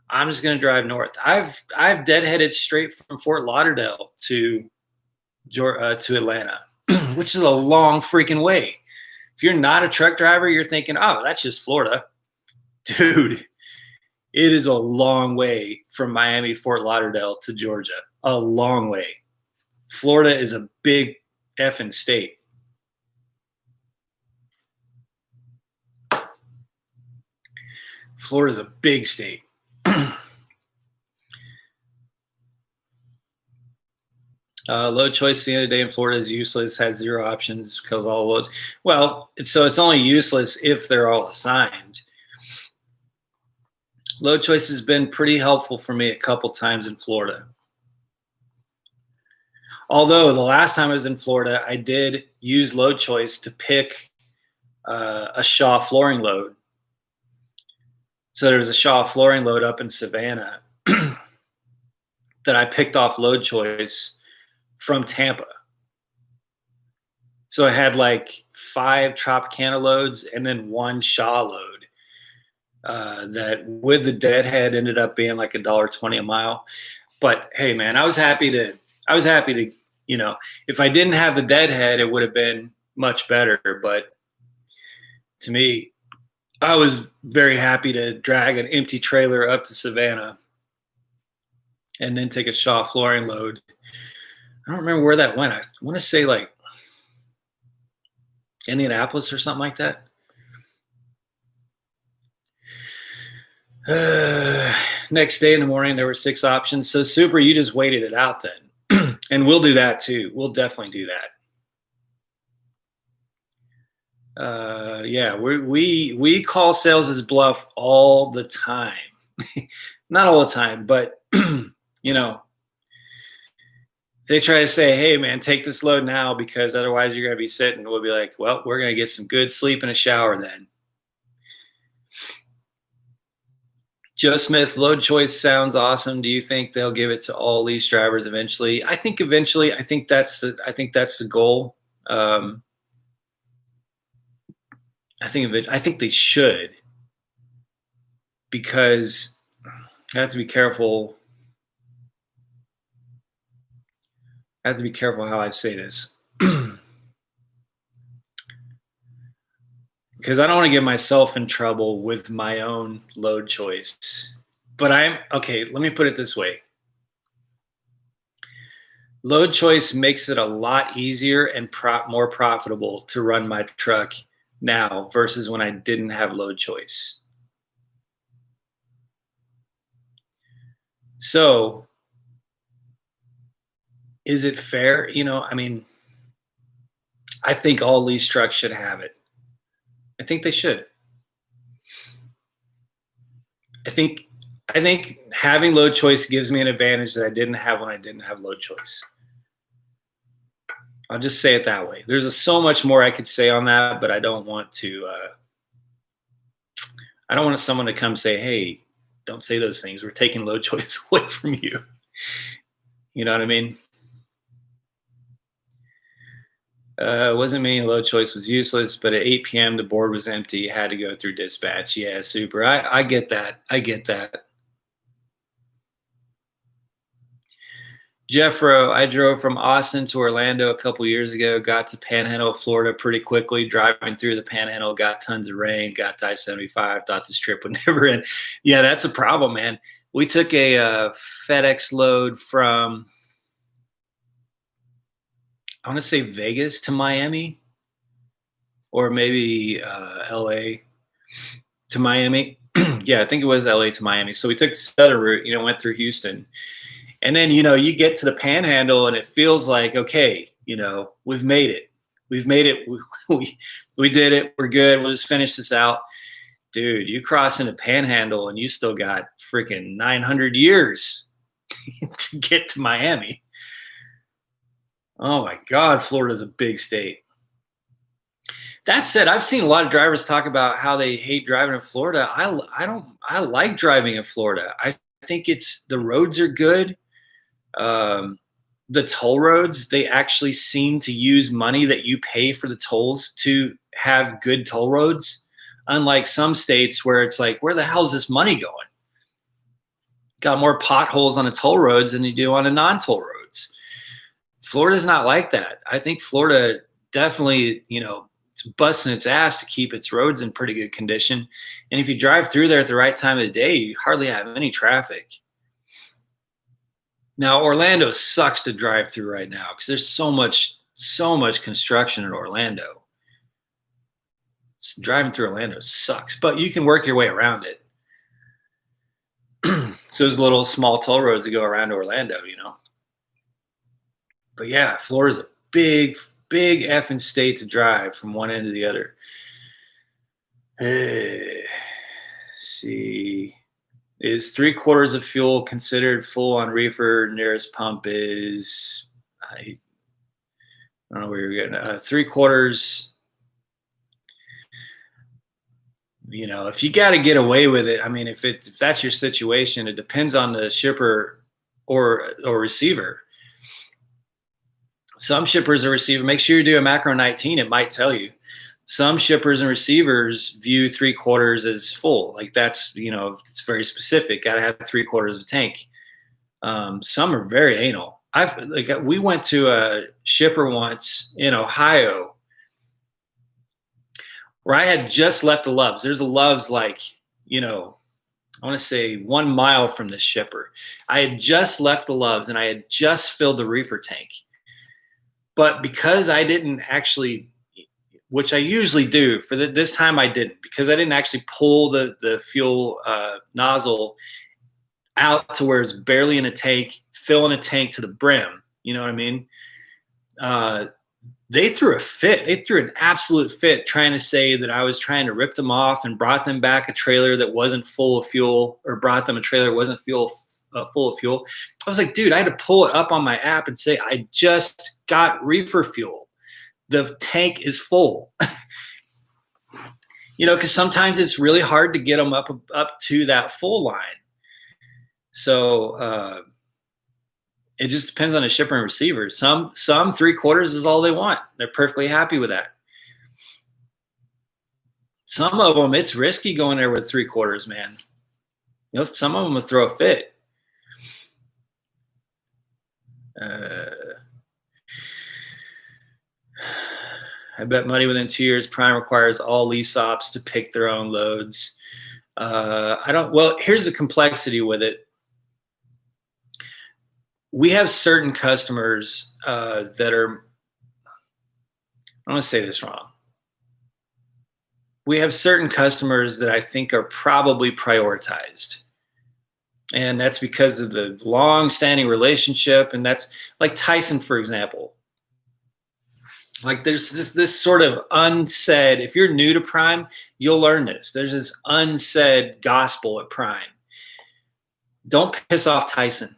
I'm just going to drive north. I've deadheaded straight from Fort Lauderdale to Atlanta, which is a long freaking way. If you're not a truck driver, you're thinking, oh, that's just Florida. Dude, it is a long way from Miami, Fort Lauderdale to Georgia. A long way. Florida is a big effing state. Florida is a big state. Load choice the other day in Florida is useless, had 0 options because all loads. Well, so it's only useless if they're all assigned. Load choice has been pretty helpful for me a couple times in Florida. Although the last time I was in Florida, I did use load choice to pick a Shaw flooring load. So there was a Shaw flooring load up in Savannah that I picked off load choice from Tampa. So I had like 5 Tropicana loads and then 1 Shaw load that with the deadhead ended up being like $1.20 a mile. But hey, man, I was happy to, if I didn't have the deadhead, it would have been much better. But to me, I was very happy to drag an empty trailer up to Savannah and then take a Shaw flooring load. I don't remember where that went. I want to say like Indianapolis or something like that. Next day in the morning, there were 6 options. So super, you just waited it out then. And we'll do that too. We'll definitely do that. Yeah, we call sales as bluff all the time. Not all the time, but they try to say, hey, man, take this load now because otherwise you're going to be sitting. We'll be like, well, we're going to get some good sleep and a shower then. Joe Smith, load choice sounds awesome. Do you think they'll give it to all lease drivers eventually? I think eventually. I think that's the goal. I think they should, because I have to be careful. I have to be careful how I say this. Because I don't want to get myself in trouble with my own load choice. But okay, let me put it this way. Load choice makes it a lot easier and more profitable to run my truck now versus when I didn't have load choice. So, is it fair? I think all lease trucks should have it. I think they should. I think having load choice gives me an advantage that I didn't have when I didn't have load choice. I'll just say it that way. There's so much more I could say on that, but I don't want to. I don't want someone to come say, "Hey, don't say those things. We're taking load choice away from you." You know what I mean? Wasn't meaning load choice was useless, but at 8 p.m. the board was empty. Had to go through dispatch. Yeah, super. I get that. I get that. Jeffro, I drove from Austin to Orlando a couple years ago. Got to Panhandle, Florida pretty quickly. Driving through the Panhandle, got tons of rain. Got to I-75. Thought this trip would never end. Yeah, that's a problem, man. We took a FedEx load from, I want to say Vegas to Miami, or maybe LA to Miami. Yeah, I think it was LA to Miami. So we took the southern route, went through Houston. And then, you get to the Panhandle and it feels like, okay, we've made it. We've made it. We did it. We're good. We'll just finish this out. Dude, you cross into Panhandle and you still got freaking 900 years to get to Miami. Oh my God, Florida's a big state. That said, I've seen a lot of drivers talk about how they hate driving in Florida. I like driving in Florida. I think the roads are good. The toll roads, they actually seem to use money that you pay for the tolls to have good toll roads. Unlike some states where it's like, where the hell is this money going? Got more potholes on the toll roads than you do on the non-toll roads. Florida's not like that. I think Florida definitely, it's busting its ass to keep its roads in pretty good condition. And if you drive through there at the right time of the day, you hardly have any traffic. Now, Orlando sucks to drive through right now because there's so much construction in Orlando. So driving through Orlando sucks, but you can work your way around it. So there's little small toll roads that go around Orlando, But yeah, Florida's a big effing state to drive from one end to the other. Let's see. Is 3/4 of fuel considered full on reefer? Nearest pump is, I don't know where you're getting 3/4. If you got to get away with it, I mean, if that's your situation, it depends on the shipper or receiver. Some shippers or receiver, make sure you do a macro 19. It might tell you. Some shippers and receivers view 3/4 as full. Like that's, it's very specific. Got to have 3/4 of a tank. Some are very anal. We went to a shipper once in Ohio where I had just left a Love's. There's a Love's I want to say 1 mile from this shipper. I had just left the Love's and I had just filled the reefer tank. But because I didn't actually, which I usually do, for this time I didn't, because I didn't actually pull the fuel nozzle out to where it's barely in a tank, filling a tank to the brim. You know what I mean? They threw a fit. They threw an absolute fit trying to say that I was trying to rip them off and brought them back a trailer that wasn't full of fuel, or brought them a trailer that wasn't full of fuel. I was like, dude, I had to pull it up on my app and say, I just got reefer fuel. The tank is full. Because sometimes it's really hard to get them up to that full line. So it just depends on the shipper and receiver. Some 3/4 is all they want. They're perfectly happy with that. Some of them, it's risky going there with 3/4, man. Some of them will throw a fit. I bet money within 2 years. Prime requires all lease ops to pick their own loads. Well, here's the complexity with it. We have certain customers that are, I'm going to say this wrong. We have certain customers that I think are probably prioritized. And that's because of the long-standing relationship. And that's like Tyson, for example. Like there's this sort of unsaid, if you're new to Prime, you'll learn this. There's this unsaid gospel at Prime. Don't piss off Tyson.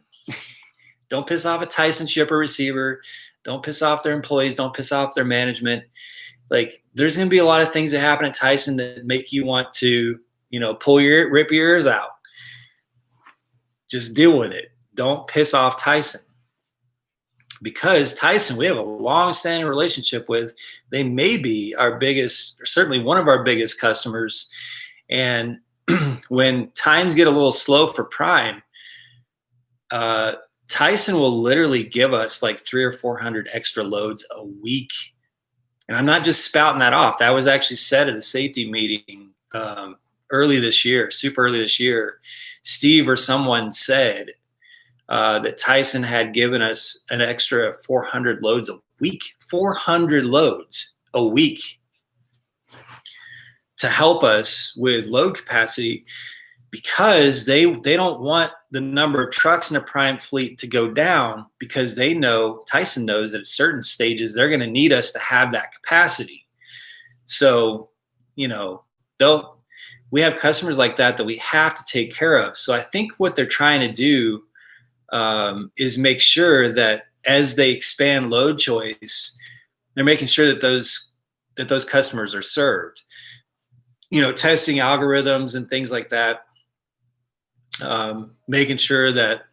Don't piss off a Tyson shipper receiver. Don't piss off their employees. Don't piss off their management. Like there's going to be a lot of things that happen at Tyson that make you want to, rip your ears out. Just deal with it. Don't piss off Tyson. Because Tyson, we have a long-standing relationship with. They may be our biggest, or certainly one of our biggest customers. And when times get a little slow for Prime, Tyson will literally give us like 300 or 400 extra loads a week. And I'm not just spouting that off. That was actually said at a safety meeting early this year, super early this year. Steve or someone said that Tyson had given us an extra 400 loads a week, 400 loads a week to help us with load capacity. because they don't want the number of trucks in the prime fleet to go down, because they know, Tyson knows, that at certain stages they're going to need us to have that capacity. So, we have customers like that we have to take care of. So I think what they're trying to do is make sure that as they expand load choice, they're making sure that those customers are served. Testing algorithms and things like that. Making sure that,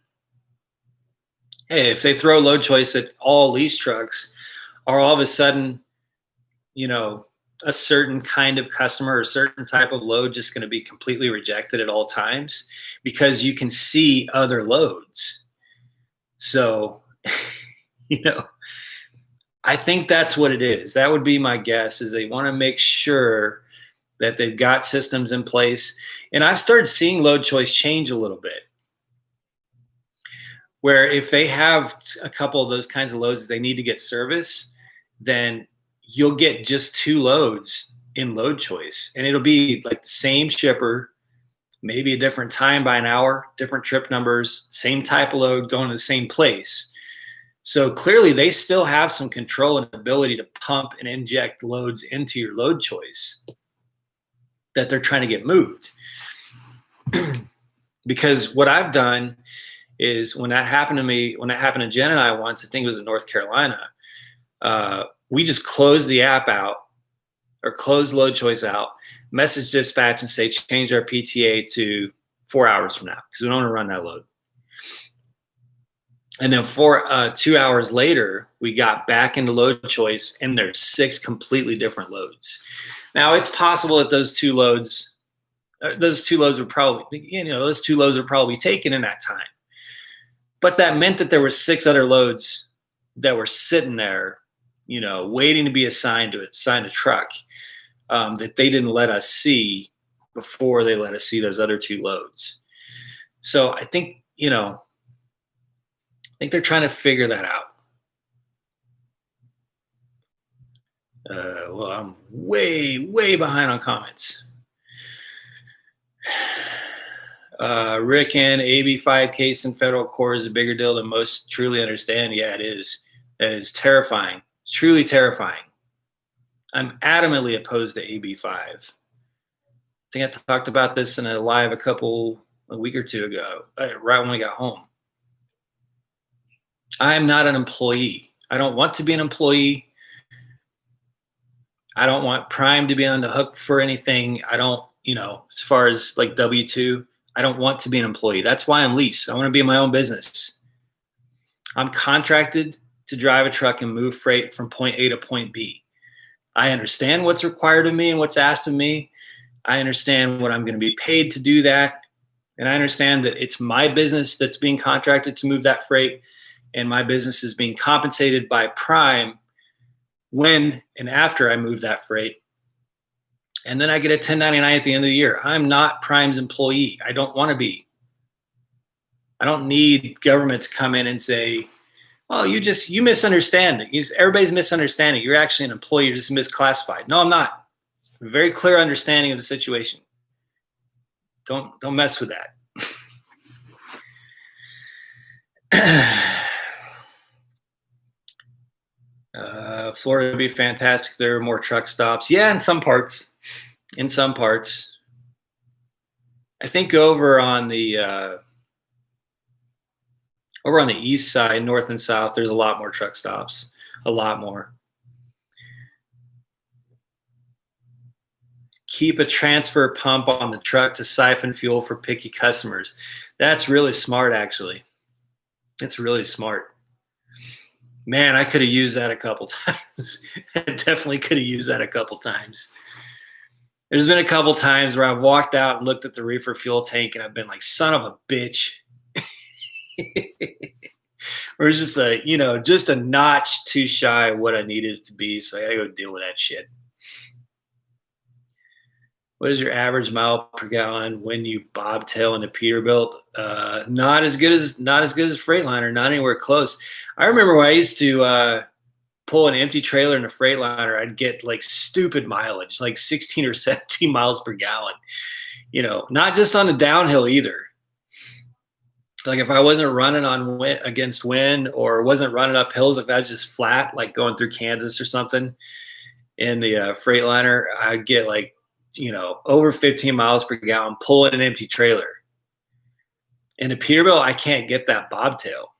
hey, if they throw load choice at all lease trucks, are all of a sudden, a certain kind of customer or a certain type of load just going to be completely rejected at all times because you can see other loads. So, I think that's what it is. That would be my guess, is they want to make sure that they've got systems in place. And I've started seeing load choice change a little bit, where if they have a couple of those kinds of loads that they need to get service, then you'll get just 2 loads in load choice. And it'll be like the same shipper, maybe a different time by an hour, different trip numbers, same type of load going to the same place. So clearly they still have some control and ability to pump and inject loads into your load choice that they're trying to get moved. Because what I've done is, when that happened to Jen and I once, I think it was in North Carolina, we just closed the app out, or closed load choice out, message dispatch and say, change our PTA to 4 hours from now, because we don't want to run that load. And then 2 hours later, we got back into load choice, and there's 6 completely different loads. Now, it's possible that those two loads were probably taken in that time. But that meant that there were 6 other loads that were sitting there, waiting to be assigned a truck, that they didn't let us see before they let us see those other 2 loads. So I think they're trying to figure that out. Well, I'm way, way behind on comments. Rick and AB5 case in federal court is a bigger deal than most truly understand. Yeah, it is. It is terrifying. It's truly terrifying. I'm adamantly opposed to AB5. I think I talked about this in a live a week or two ago, right when we got home. I am not an employee. I don't want to be an employee. I don't want Prime to be on the hook for anything. I don't, as far as like W-2, I don't want to be an employee. That's why I'm Lease. I want to be in my own business. I'm contracted to drive a truck and move freight from point A to point B. I understand what's required of me and what's asked of me. I understand what I'm going to be paid to do that. And I understand that it's my business that's being contracted to move that freight, and my business is being compensated by Prime when and after I move that freight. And then I get a 1099 at the end of the year. I'm not Prime's employee. I don't want to be. I don't need government to come in and say, well, you misunderstand it. Everybody's misunderstanding. You're actually an employee. You're just misclassified. No, I'm not. A very clear understanding of the situation. Don't mess with that. Florida would be fantastic. There are more truck stops. Yeah, in some parts. I think over on the east side, north and south, there's a lot more truck stops. A lot more. Keep a transfer pump on the truck to siphon fuel for picky customers. That's really smart, actually. It's really smart. Man, I could have used that a couple times. I definitely could have used that a couple times. There's been a couple times where I've walked out and looked at the reefer fuel tank and I've been like, son of a bitch. Or it's just a notch too shy of what I needed it to be. So I gotta go deal with that shit. What is your average mile per gallon when you bobtail into Peterbilt? Not as good as Freightliner, not anywhere close. I remember when I used to pull an empty trailer in a Freightliner, I'd get like stupid mileage, like 16 or 17 miles per gallon. not just on the downhill either. Like if I wasn't running on against wind or wasn't running up hills, if I was just flat, like going through Kansas or something in the Freightliner, I'd get like, over 15 miles per gallon pulling an empty trailer. In a Peterbilt, I can't get that bobtail.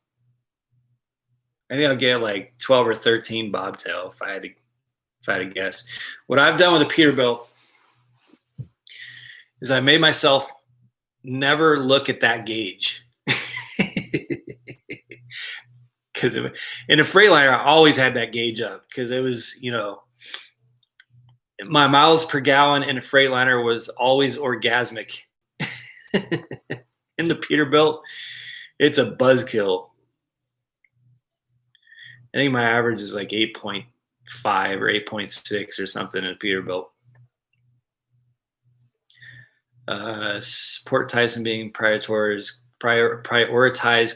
I think I'll get like 12 or 13 bobtail if I had to guess. What I've done with a Peterbilt is I made myself never look at that gauge. Because in a Freightliner, I always had that gauge up because it was, my miles per gallon in a Freightliner was always orgasmic. In the Peterbilt, it's a buzzkill. I think my average is like 8.5 or 8.6 or something in a Peterbilt. Support Tyson being prioritize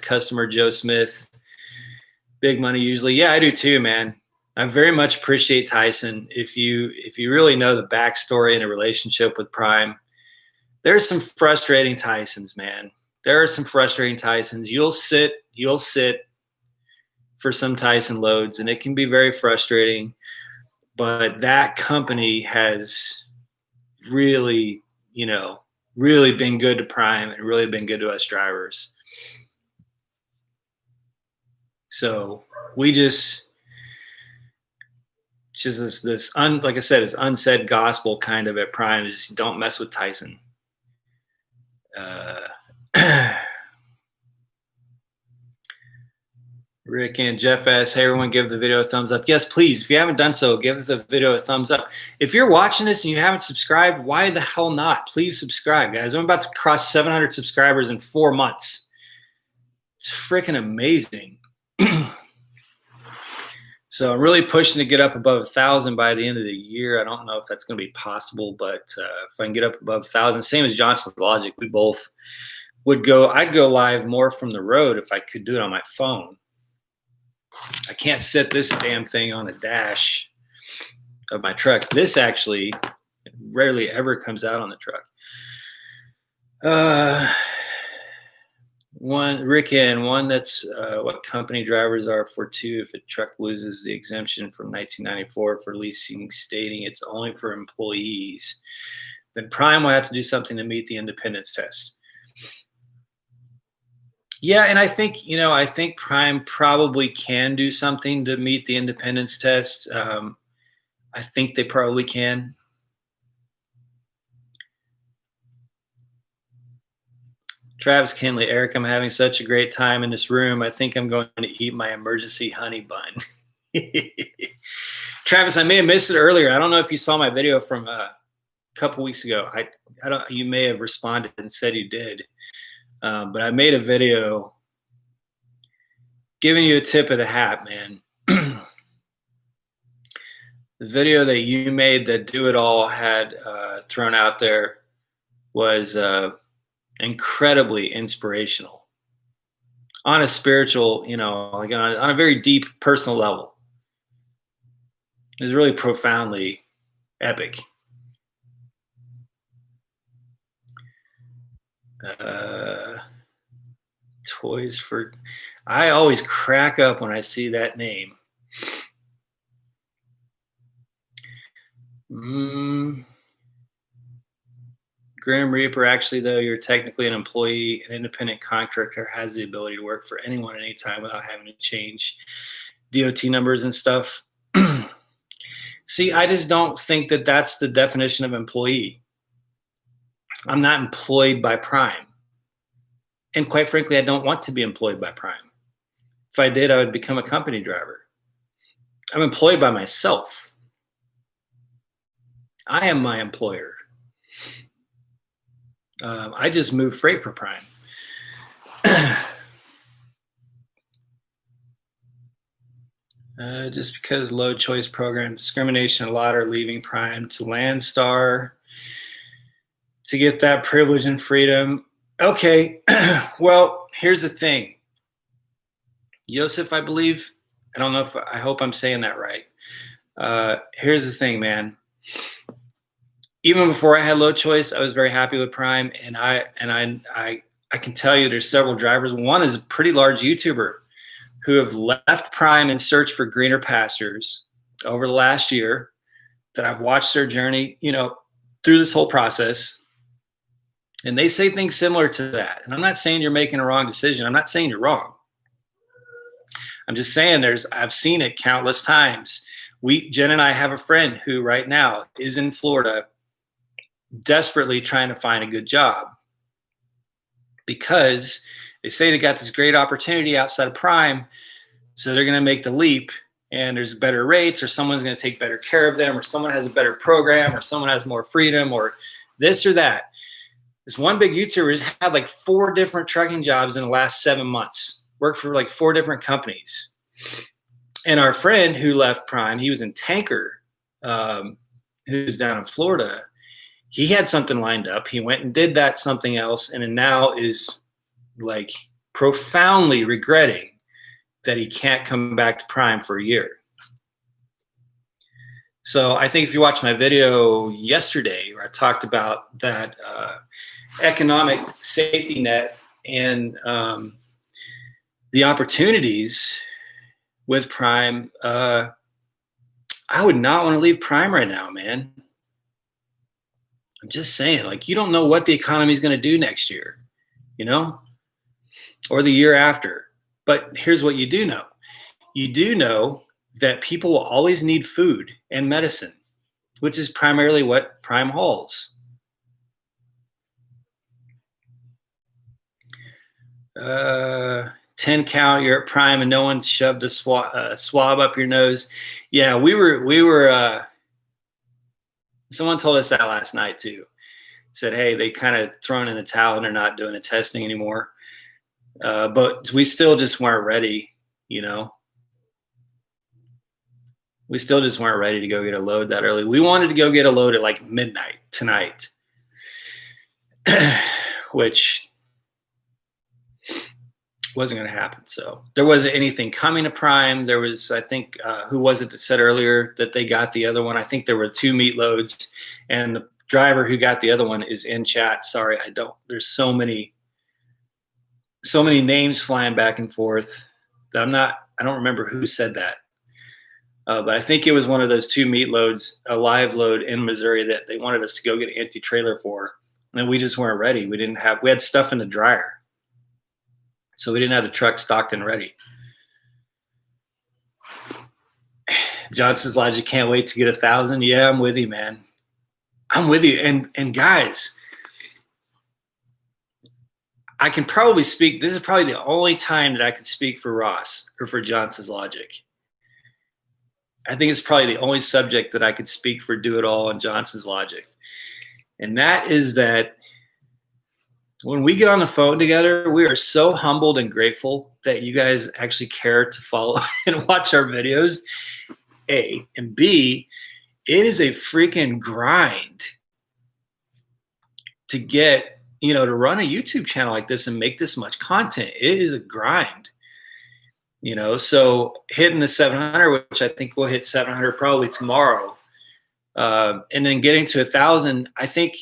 customer Joe Smith. Big money usually. Yeah, I do too, man. I very much appreciate Tyson. If you really know the backstory in a relationship with Prime, there's some frustrating Tysons, man. There are some frustrating Tysons. You'll sit for some Tyson loads, and it can be very frustrating. But that company has really, really been good to Prime and really been good to us drivers. So we just this like I said, it's unsaid gospel kind of at Prime is don't mess with Tyson. Rick and Jeff asks, hey, everyone, give the video a thumbs up. Yes, please. If you haven't done so, give the video a thumbs up. If you're watching this and you haven't subscribed, why the hell not? Please subscribe, guys. I'm about to cross 700 subscribers in 4 months. It's freaking amazing. So I'm really pushing to get up above 1,000 by the end of the year. I don't know if that's going to be possible, but if I can get up above 1,000, same as Johnson's Logic, we both would go. I'd go live more from the road if I could do it on my phone. I can't set this damn thing on the dash of my truck. This actually rarely ever comes out on the truck. One that's what company drivers are for two if a truck loses the exemption from 1994 for leasing, stating it's only for employees, then Prime will have to do something to meet the independence test. Yeah, and I think Prime probably can do something to meet the independence test. I think they probably can. Travis Kinley, Eric, I'm having such a great time in this room. I think I'm going to eat my emergency honey bun. Travis, I may have missed it earlier. I don't know if you saw my video from a couple weeks ago. I don't. You may have responded and said you did, but I made a video giving you a tip of the hat, man. The video that you made that Do It All had thrown out there was incredibly inspirational on a spiritual, like on a very deep personal level. It was really profoundly epic. Toys for, I always crack up when I see that name. Grim Reaper, actually, though, you're technically an employee. An independent contractor has the ability to work for anyone at any time without having to change DOT numbers and stuff. See, I just don't think that that's the definition of employee. I'm not employed by Prime. And quite frankly, I don't want to be employed by Prime. If I did, I would become a company driver. I'm employed by myself. I am my employer. I just move freight for Prime. Just because load choice program discrimination, a lot are leaving Prime to Landstar to get that privilege and freedom. Okay, well, here's the thing. Yosef, I believe, I hope I'm saying that right. Here's the thing, man. even before I had Low Choice, I was very happy with Prime, and I can tell you there's several drivers. One is a pretty large YouTuber who have left Prime in search for greener pastures over the last year that I've watched their journey, through this whole process. And they say things similar to that. And I'm not saying you're making a wrong decision. I'm not saying you're wrong. I'm just saying I've seen it countless times. Jen and I have a friend who right now is in Florida desperately trying to find a good job because they say they got this great opportunity outside of Prime. So they're going to make the leap, and there's better rates, or someone's going to take better care of them, or someone has a better program, or someone has more freedom, or this or that. This one big YouTuber has had like 4 different trucking jobs in the last 7 months, worked for like 4 different companies. And our friend who left Prime, he was in Tanker, who's down in Florida. He had something lined up. He went and did that something else, and then now is like profoundly regretting that he can't come back to Prime for a year. So I think if you watch my video yesterday where I talked about that economic safety net and the opportunities with Prime, I would not want to leave Prime right now, man. I'm just saying, like, you don't know what the economy is going to do next year, or the year after. But here's what you do know. You do know that people will always need food and medicine, which is primarily what Prime hauls. 10 count, you're at Prime and no one shoved a swab up your nose. Yeah, we were someone told us that last night too. Said, hey, they kind of thrown in the towel and they're not doing the testing anymore. But we still just weren't ready, We still just weren't ready to go get a load that early. We wanted to go get a load at like midnight tonight, which wasn't going to happen. So there wasn't anything coming to Prime. There was, I think, who was it that said earlier that they got the other one? I think there were 2 meat loads, and the driver who got the other one is in chat. Sorry, there's so many names flying back and forth that I don't remember who said that. But I think it was one of those 2 meat loads, a live load in Missouri that they wanted us to go get an empty trailer for. And we just weren't ready. We had stuff in the dryer. So we didn't have the truck stocked and ready. Johnson's Logic can't wait to get 1,000. Yeah, I'm with you, man. I'm with you. And guys, I can probably speak. This is probably the only time that I could speak for Ross or for Johnson's Logic. I think it's probably the only subject that I could speak for Do It All and Johnson's Logic. And that is that when we get on the phone together, we are so humbled and grateful that you guys actually care to follow and watch our videos, A. And B, it is a freaking grind to get, to run a YouTube channel like this and make this much content. It is a grind, so hitting the 700, which I think we'll hit 700 probably tomorrow, and then getting to 1,000, I think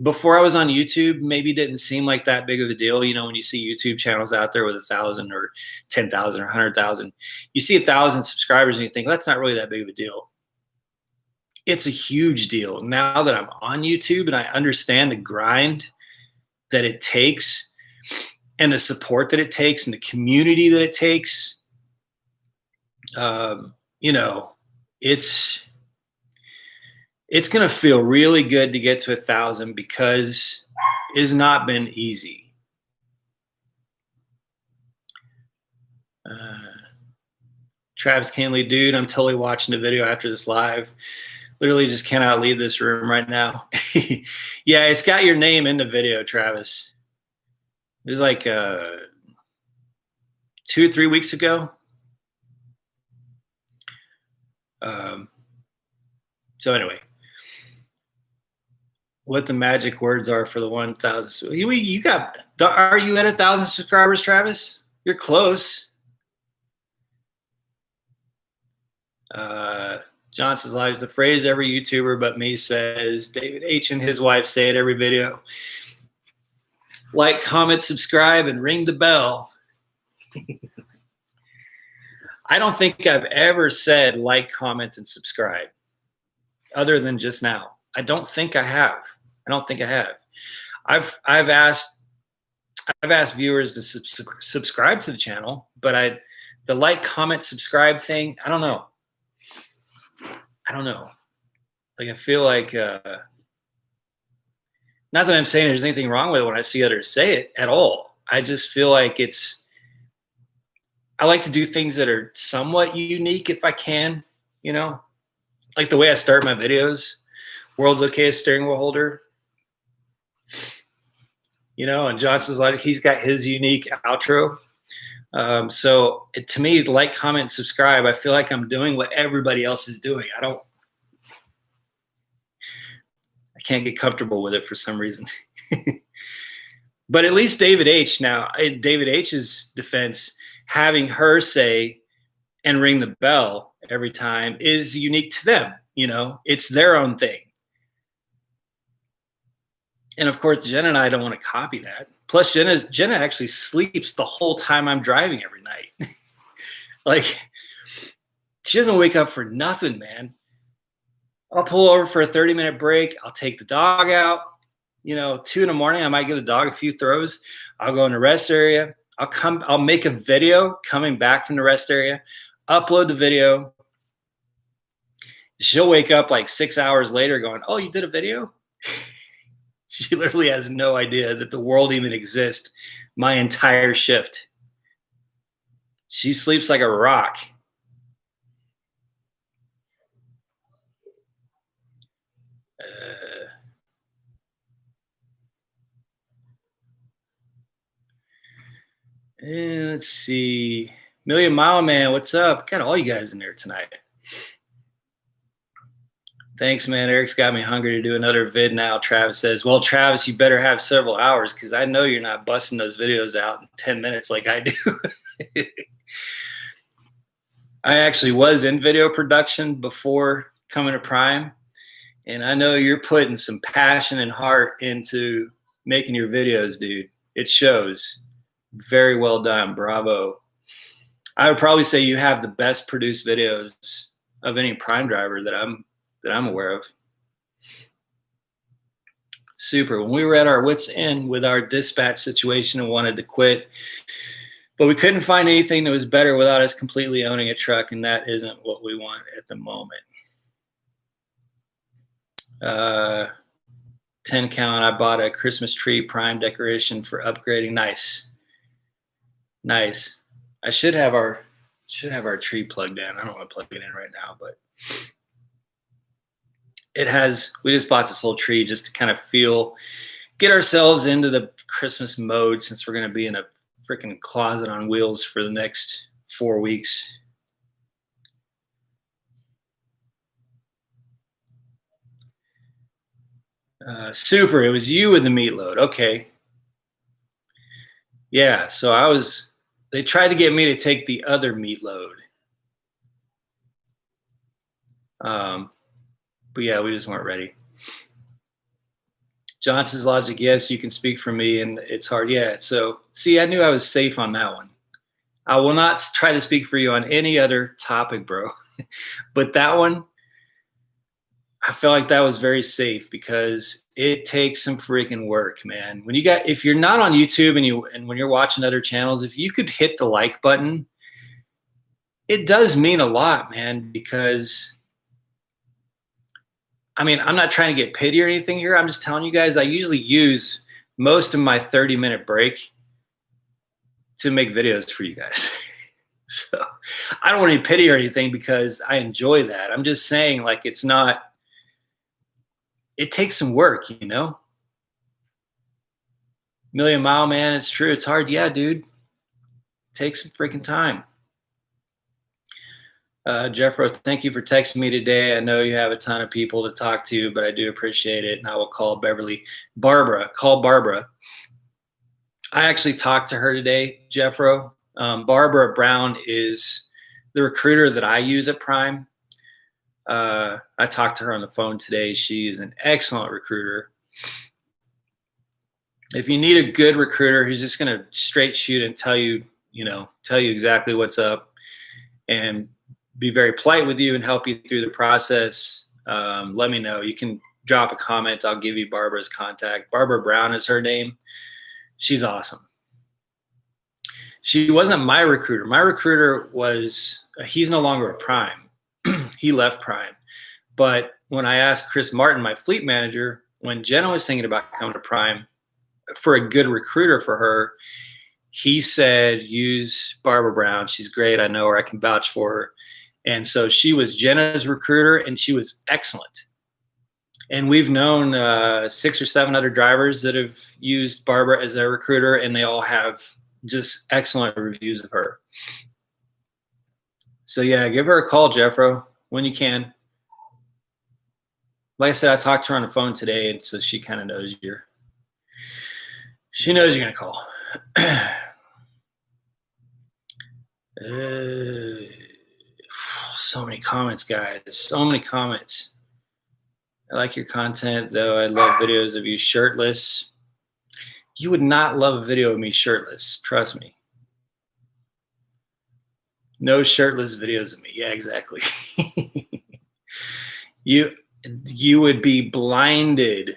before I was on YouTube, maybe didn't seem like that big of a deal. When you see YouTube channels out there with 1,000 or 10,000 or 100,000, you see 1,000 subscribers and you think, well, that's not really that big of a deal. It's a huge deal. Now that I'm on YouTube and I understand the grind that it takes and the support that it takes and the community that it takes, it's going to feel really good to get to 1,000 because it's not been easy. Travis Canley, dude, I'm totally watching the video after this live. Literally just cannot leave this room right now. Yeah, it's got your name in the video, Travis. It was like 2 or 3 weeks ago. So anyway, what the magic words are for the 1,000. You got, are you at 1,000 subscribers, Travis? You're close. John says, like the phrase every YouTuber but me says. David H. and his wife say it every video. Like, comment, subscribe, and ring the bell. I don't think I've ever said like, comment, and subscribe other than just now. I don't think I have. I've asked viewers to subscribe to the channel, but the like, comment, subscribe thing, I don't know. Like, I feel like, not that I'm saying there's anything wrong with it when I see others say it at all. I just feel like I like to do things that are somewhat unique if I can, you know, like the way I start my videos. World's okayest steering wheel holder. You know, and Johnson's like, he's got his unique outro. So to me, like, comment, subscribe, I feel like I'm doing what everybody else is doing. I can't get comfortable with it for some reason. But at least David H. Now, in David H.'s defense, having her say and ring the bell every time is unique to them. You know, it's their own thing. And of course, Jenna and I don't want to copy that. Plus, Jenna actually sleeps the whole time I'm driving every night. Like, she doesn't wake up for nothing, man. I'll pull over for a 30-minute break. I'll take the dog out. You know, 2 in the morning, I might give the dog a few throws. I'll go in the rest area. I'll make a video coming back from the rest area, upload the video. She'll wake up like 6 hours later going, oh, you did a video? She literally has no idea that the world even exists my entire shift. She sleeps like a rock. And let's see. Million Mile Man, what's up? Got all you guys in there tonight. Thanks, man. Eric's got me hungry to do another vid now. Travis says, well, Travis, you better have several hours because I know you're not busting those videos out in 10 minutes like I do. I actually was in video production before coming to Prime, and I know you're putting some passion and heart into making your videos, dude. It shows. Very well done. Bravo. I would probably say you have the best produced videos of any Prime driver that I'm aware of. Super. When we were at our wits' end with our dispatch situation and wanted to quit, but we couldn't find anything that was better without us completely owning a truck, and that isn't what we want at the moment. 10 count. I bought a Christmas tree Prime decoration for upgrading. Nice. Nice. I should have our tree plugged in. I don't want to plug it in right now, but we just bought this little tree just to kind of get ourselves into the Christmas mode since we're going to be in a freaking closet on wheels for the next 4 weeks. Super. It was you with the meat load. Okay. Yeah. So they tried to get me to take the other meat load. But yeah, we just weren't ready. Johnson's logic, yes, you can speak for me, and it's hard. Yeah, so see, I knew I was safe on that one. I will not try to speak for you on any other topic, bro. But that one, I felt like that was very safe because it takes some freaking work, man. If you're not on YouTube and when you're watching other channels, if you could hit the like button, it does mean a lot, man, because I mean, I'm not trying to get pity or anything here. I'm just telling you guys, I usually use most of my 30-minute break to make videos for you guys. So I don't want any pity or anything because I enjoy that. I'm just saying, like, it takes some work, you know? Million Mile Man, it's true. It's hard. Yeah, dude. It takes some freaking time. Jeffro, thank you for texting me today. I know you have a ton of people to talk to, but I do appreciate it. And I will call Barbara. Call Barbara. I actually talked to her today, Jeffro. Barbara Brown is the recruiter that I use at Prime. I talked to her on the phone today. She is an excellent recruiter. If you need a good recruiter who's just going to straight shoot and tell you exactly what's up and be very polite with you and help you through the process, let me know. You can drop a comment. I'll give you Barbara's contact. Barbara Brown is her name. She's awesome. She wasn't my recruiter. My recruiter he's no longer a Prime. He left Prime. But when I asked Chris Martin, my fleet manager, when Jenna was thinking about coming to Prime, for a good recruiter for her, he said, use Barbara Brown. She's great. I know her. I can vouch for her. And so she was Jenna's recruiter, and she was excellent. And we've known 6 or 7 other drivers that have used Barbara as their recruiter, and they all have just excellent reviews of her. So yeah, give her a call, Jeffro, when you can. Like I said, I talked to her on the phone today, and so she kind of knows you're going to call. So many comments, guys. So many comments. I like your content, though. I love videos of you shirtless. You would not love a video of me shirtless. Trust me. No shirtless videos of me. Yeah, exactly. You would be blinded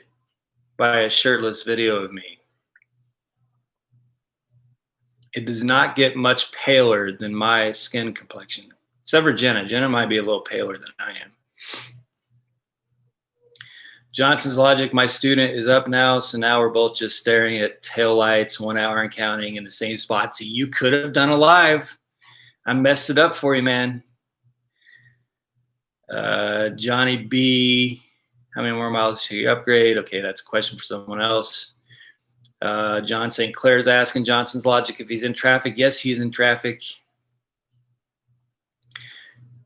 by a shirtless video of me. It does not get much paler than my skin complexion. Except for Jenna. Jenna might be a little paler than I am. Johnson's Logic, my student, is up now, so now we're both just staring at taillights, 1 hour and counting in the same spot. See, you could have done a live. I messed it up for you, man. Johnny B, how many more miles should you upgrade? Okay, that's a question for someone else. John St. Clair's asking Johnson's Logic if he's in traffic. Yes, he's in traffic.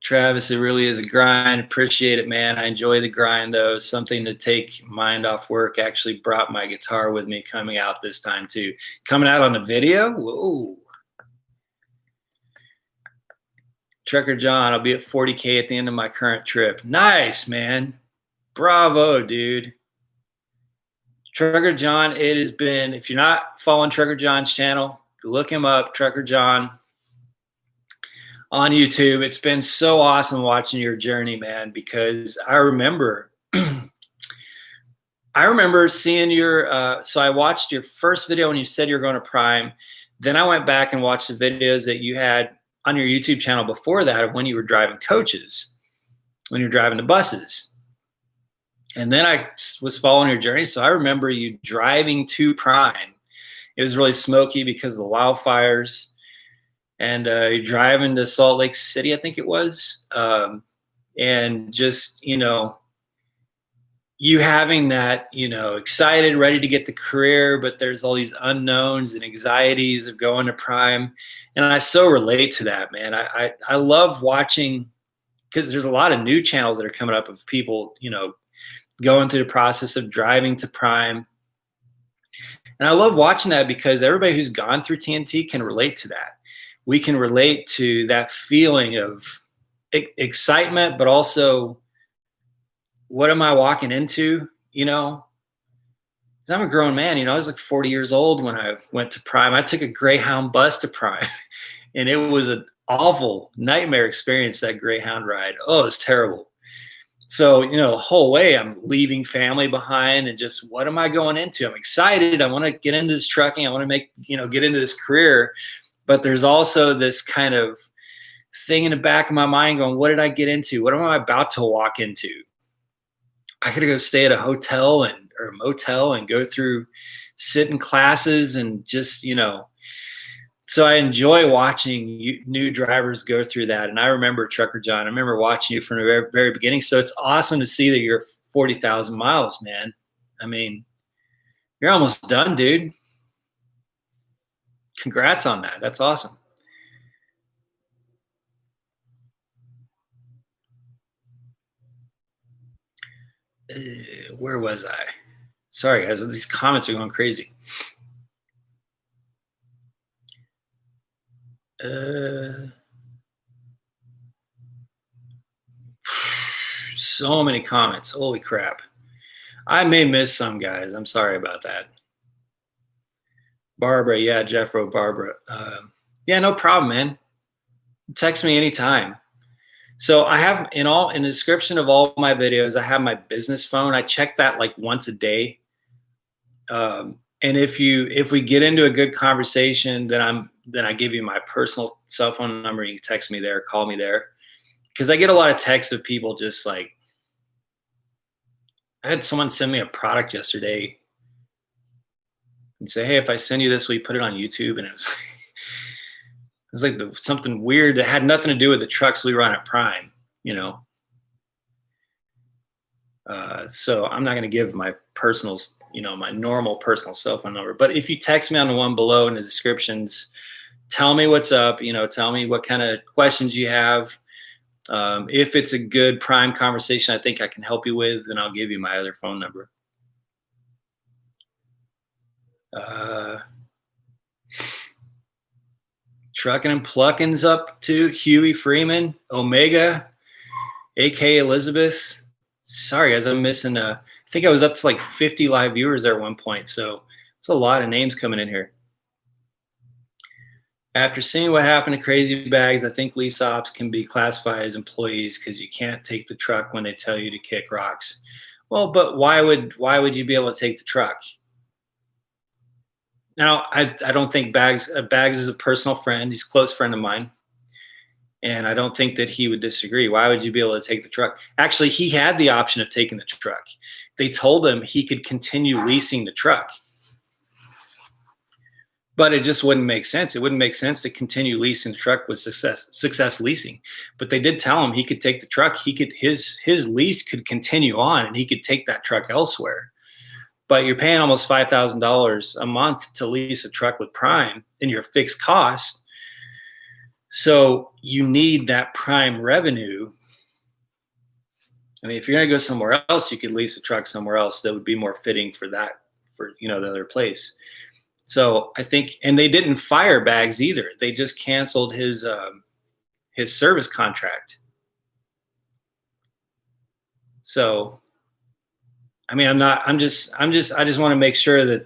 Travis, it really is a grind. Appreciate it, man. I enjoy the grind, though. Something to take mind off work. Actually brought my guitar with me coming out this time, too. Coming out on the video? Whoa. Trucker John, I'll be at 40K at the end of my current trip. Nice, man. Bravo, dude. Trucker John, it has been, if you're not following Trucker John's channel, look him up, Trucker John, on YouTube. It's been so awesome watching your journey, man, because I remember seeing your, so I watched your first video when you said you were going to Prime. Then I went back and watched the videos that you had on your YouTube channel before that of when you were driving coaches, when you were driving the buses. And then I was following your journey. So I remember you driving to Prime. It was really smoky because of the wildfires. And you're driving to Salt Lake City, I think it was. And just, you having that, excited, ready to get the career, but there's all these unknowns and anxieties of going to Prime. And I so relate to that, man. I love watching, because there's a lot of new channels that are coming up of people, going through the process of driving to Prime. And I love watching that because everybody who's gone through TNT can relate to that. We can relate to that feeling of excitement, but also, what am I walking into? I'm a grown man. I was like 40 years old when I went to Prime. I took a Greyhound bus to Prime, and it was an awful nightmare experience, that Greyhound ride. Oh, it was terrible. So, the whole way I'm leaving family behind, and just, what am I going into? I'm excited. I want to get into this trucking. I want to get into this career. But there's also this kind of thing in the back of my mind going, what did I get into? What am I about to walk into? I got to go stay at a hotel or a motel and go through sit-in classes and just, So I enjoy watching new drivers go through that. And I remember, Trucker John, I remember watching you from the very, very beginning. So it's awesome to see that you're 40,000 miles, man. I mean, you're almost done, dude. Congrats on that. That's awesome. Where was I? Sorry, guys. These comments are going crazy. So many comments. Holy crap. I may miss some, guys. I'm sorry about that. Barbara, yeah, Jeff wrote Barbara. Yeah, no problem, man. Text me anytime. So I have in the description of all my videos, I have my business phone. I check that like once a day. And if we get into a good conversation, then I give you my personal cell phone number. You can text me there, call me there, because I get a lot of texts of people just like. I had someone send me a product yesterday and say, "Hey, if I send you this, will you put it on YouTube?" And it was like something weird that had nothing to do with the trucks we run at Prime, you know. So I'm not going to give my personal, my normal personal cell phone number. But if you text me on the one below in the descriptions, tell me what's up. Tell me what kind of questions you have. If it's a good Prime conversation I think I can help you with, then I'll give you my other phone number. Trucking and Plucking's up to Huey Freeman, Omega, AK Elizabeth. Sorry, guys, I'm missing. I think I was up to like 50 live viewers there at one point. So it's a lot of names coming in here. After seeing what happened to Crazy Bags, I think lease ops can be classified as employees because you can't take the truck when they tell you to kick rocks. Well, but why would you be able to take the truck? Now, I don't think Bags is a personal friend. He's a close friend of mine. And I don't think that he would disagree. Why would you be able to take the truck? Actually, he had the option of taking the truck. They told him he could continue leasing the truck. But it just wouldn't make sense. It wouldn't make sense to continue leasing the truck with Success Leasing. But they did tell him he could take the truck. His lease could continue on, and he could take that truck elsewhere. But you're paying almost $5,000 a month to lease a truck with Prime in your fixed cost. So you need that Prime revenue. I mean, if you're going to go somewhere else, you could lease a truck somewhere else that would be more fitting for the other place. So I think, and they didn't fire Bags either. They just canceled his service contract. So, I mean, I just want to make sure that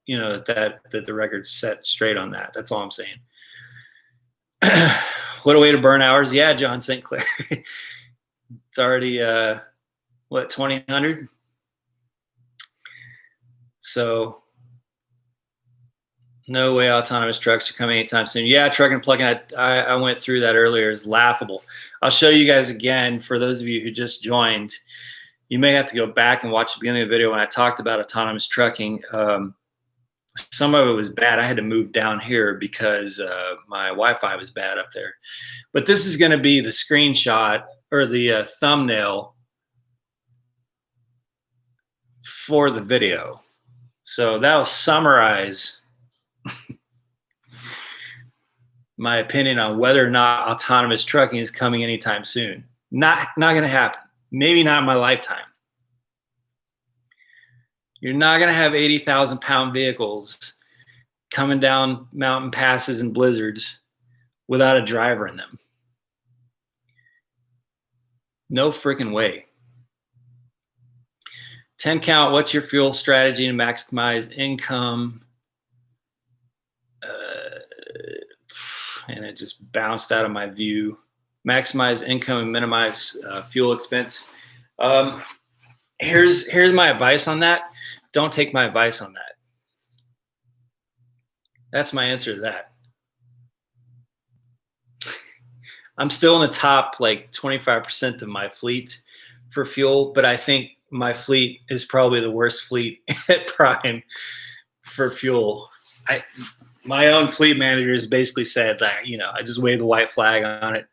the record's set straight on that. That's all I'm saying. What a way to burn hours. Yeah, John St. Clair. It's already, 2000? So no way autonomous trucks are coming anytime soon. Yeah, Trucking and Plugging, I went through that earlier. It's laughable. I'll show you guys again. For those of you who just joined, you may have to go back and watch the beginning of the video when I talked about autonomous trucking. Some of it was bad. I had to move down here because my Wi-Fi was bad up there. But this is going to be the screenshot or the thumbnail for the video. So that'll summarize my opinion on whether or not autonomous trucking is coming anytime soon. Not going to happen. Maybe not in my lifetime. You're not going to have 80,000-pound vehicles coming down mountain passes and blizzards without a driver in them. No freaking way. 10 count, what's your fuel strategy to maximize income? And it just bounced out of my view. Maximize income and minimize fuel expense. Here's my advice on that. Don't take my advice on that. That's my answer to that. I'm still in the top like 25% of my fleet for fuel, but I think my fleet is probably the worst fleet at Prime for fuel. My own fleet manager has basically said that, I just wave the white flag on it.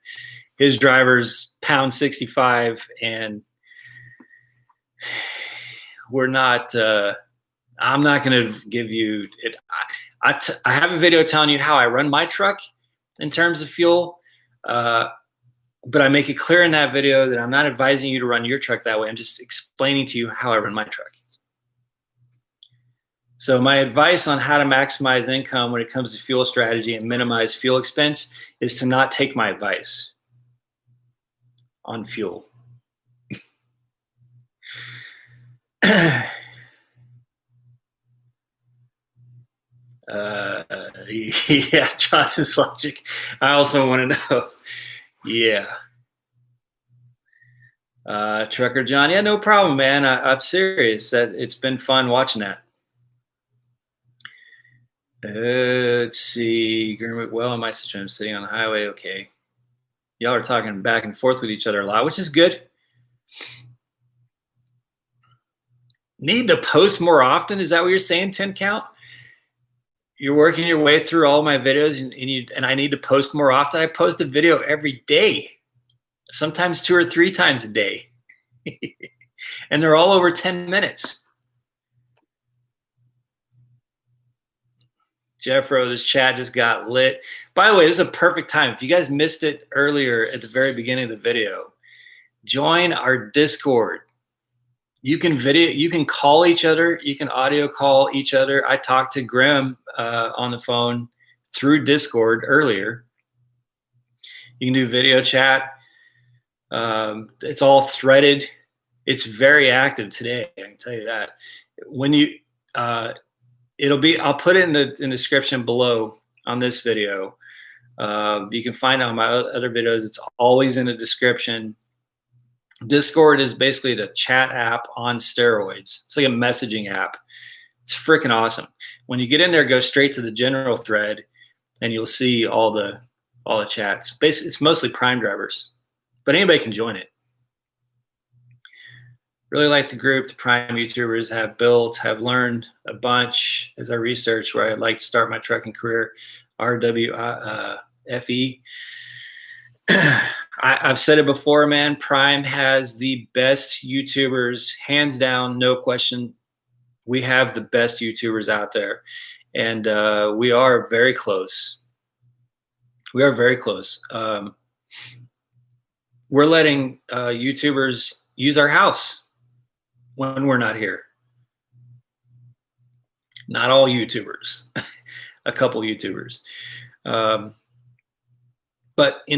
His driver's pound 65, and we're not, I'm not going to give you it. I have a video telling you how I run my truck in terms of fuel. But I make it clear in that video that I'm not advising you to run your truck that way. I'm just explaining to you how I run my truck. So my advice on how to maximize income when it comes to fuel strategy and minimize fuel expense is to not take my advice on fuel. Yeah, Johnson's Logic. I also want to know. Yeah. Trucker John. Yeah, no problem, man. I'm serious. That it's been fun watching that. Let's see. Well, in my situation, I'm sitting on the highway. Okay. Y'all are talking back and forth with each other a lot, which is good. Need to post more often? Is that what you're saying, 10 count? You're working your way through all my videos and I need to post more often. I post a video every day, sometimes 2 or 3 times a day. And they're all over 10 minutes. Jeffro, this chat just got lit. By the way, this is a perfect time. If you guys missed it earlier at the very beginning of the video, join our Discord. You can call each other. You can audio call each other. I talked to Graham on the phone through Discord earlier. You can do video chat. It's all threaded. It's very active today. I can tell you that. When you, I'll put it in the description below on this video. You can find out my other videos. It's always in the description. Discord is basically the chat app on steroids. It's like a messaging app. It's freaking awesome. When you get in there, go straight to the general thread, and you'll see all the chats. Basically, it's mostly Prime drivers, but anybody can join it. Really like the group. The Prime YouTubers have learned a bunch as I research where I'd like to start my trucking career. RWFE. I've said it before, man. Prime has the best YouTubers, hands down, no question. We have the best YouTubers out there, and we are very close. We are very close. We're letting YouTubers use our house when we're not here. Not all YouTubers, a couple YouTubers. But we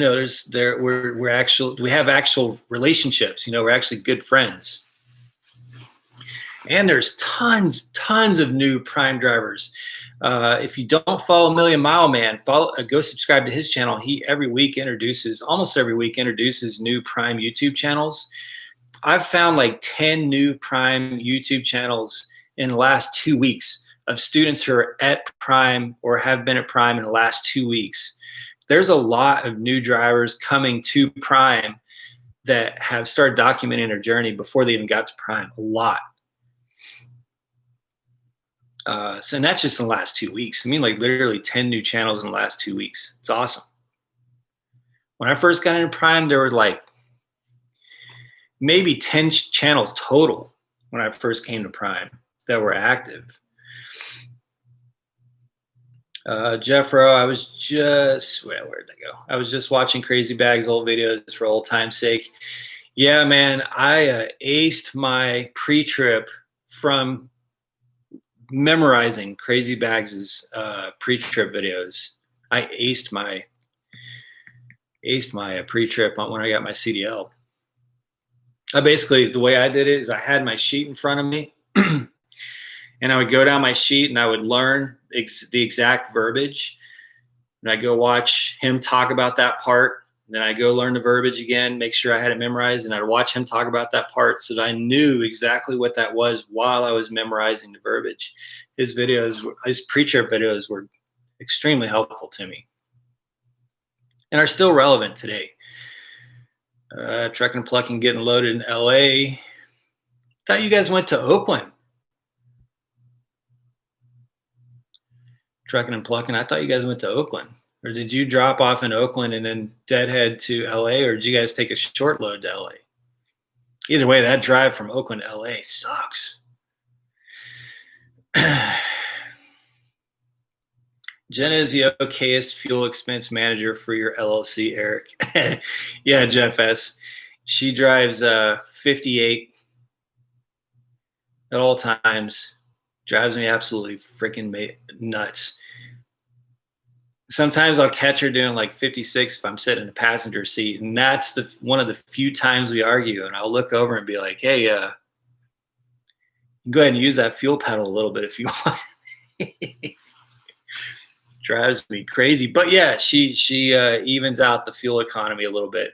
have actual relationships. We're actually good friends. And there's tons of new Prime drivers. If you don't follow Million Mile Man, go subscribe to his channel. He almost every week introduces new Prime YouTube channels. I've found like 10 new Prime YouTube channels in the last 2 weeks of students who are at Prime or have been at Prime in the last 2 weeks. There's a lot of new drivers coming to Prime that have started documenting their journey before they even got to Prime. A lot. And that's just in the last 2 weeks. I mean, like literally 10 new channels in the last 2 weeks. It's awesome. When I first got into Prime, there were like maybe 10 channels total when I first came to Prime that were active. Jeffro, I was just, where did I go? I was just watching Crazy Bag's old videos for old time's sake. Yeah, man, I aced my pre-trip from memorizing Crazy Bags' pre-trip videos. I aced my pre-trip when I got my CDL. The way I did it is I had my sheet in front of me and I would go down my sheet and I would learn the exact verbiage. And I'd go watch him talk about that part. And then I'd go learn the verbiage again, make sure I had it memorized. And I'd watch him talk about that part so that I knew exactly what that was while I was memorizing the verbiage. His pre-trip videos were extremely helpful to me and are still relevant today. Trucking and plucking, getting loaded in LA. Thought you guys went to Oakland. Trucking and plucking. I thought you guys went to Oakland. Or did you drop off in Oakland and then deadhead to LA, or did you guys take a short load to LA? Either way, that drive from Oakland to LA sucks. Jenna is the okayest fuel expense manager for your LLC, Eric. Yeah, Jeff S. She drives 58 at all times. Drives me absolutely freaking nuts. Sometimes I'll catch her doing like 56 if I'm sitting in the passenger seat, and that's one of the few times we argue. And I'll look over and be like, "Hey, Go ahead and use that fuel pedal a little bit if you want. Drives me crazy, but yeah, she evens out the fuel economy a little bit.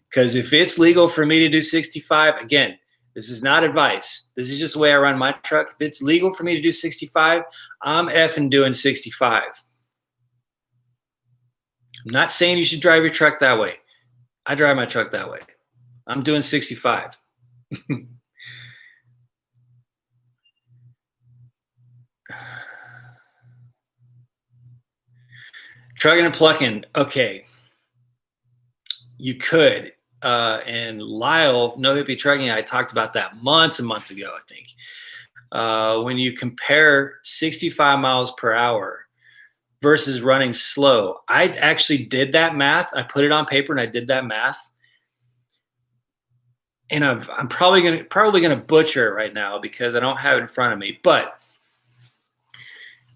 Because if it's legal for me to do 65, again, this is not advice. This is just the way I run my truck. If it's legal for me to do 65, I'm effing doing 65. I'm not saying you should drive your truck that way. I drive my truck that way. I'm doing 65. Trucking and plucking. Okay. You could. And Lyle, No Hippie Trucking, I talked about that months and months ago, I think. When you compare 65 miles per hour versus running slow, I actually did that math. I put it on paper and I did that math. And I'm probably gonna butcher it right now because I don't have it in front of me. But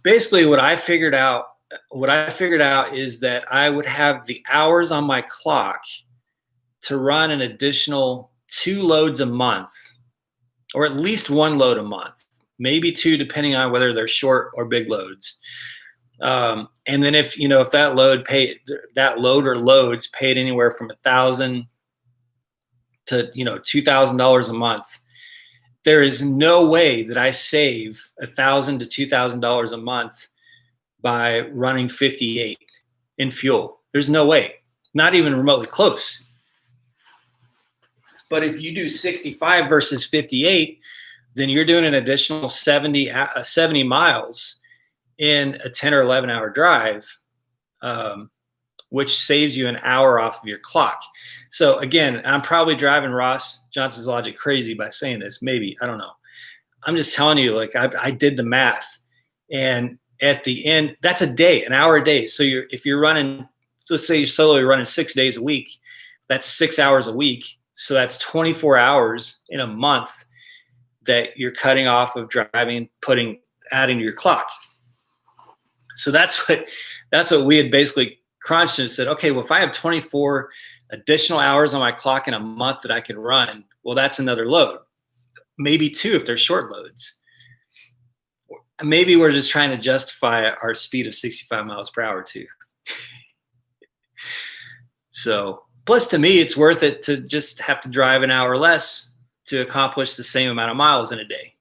basically, what I figured out is that I would have the hours on my clock to run an additional 2 loads a month, or at least 1 load a month, maybe 2, depending on whether they're short or big loads. And then if that load or loads paid anywhere from $1,000 to $2,000 a month, there is no way that I save $1,000 to $2,000 a month by running 58 in fuel. There's no way, not even remotely close. But if you do 65 versus 58, then you're doing an additional 70 miles in a 10 or 11 hour drive, which saves you an hour off of your clock. So again, I'm probably driving Ross Johnson's logic crazy by saying this. Maybe, I don't know. I'm just telling you, like I did the math, and at the end, that's a day, an hour a day. So if you're running, let's say you're solely running 6 days a week, that's 6 hours a week. So that's 24 hours in a month that you're cutting off of driving, adding to your clock. So that's what we had basically crunched and said, okay, well, if I have 24 additional hours on my clock in a month that I can run, well, that's another load. Maybe 2 if they're short loads. Maybe we're just trying to justify our speed of 65 miles per hour too. So, plus to me, it's worth it to just have to drive an hour less to accomplish the same amount of miles in a day.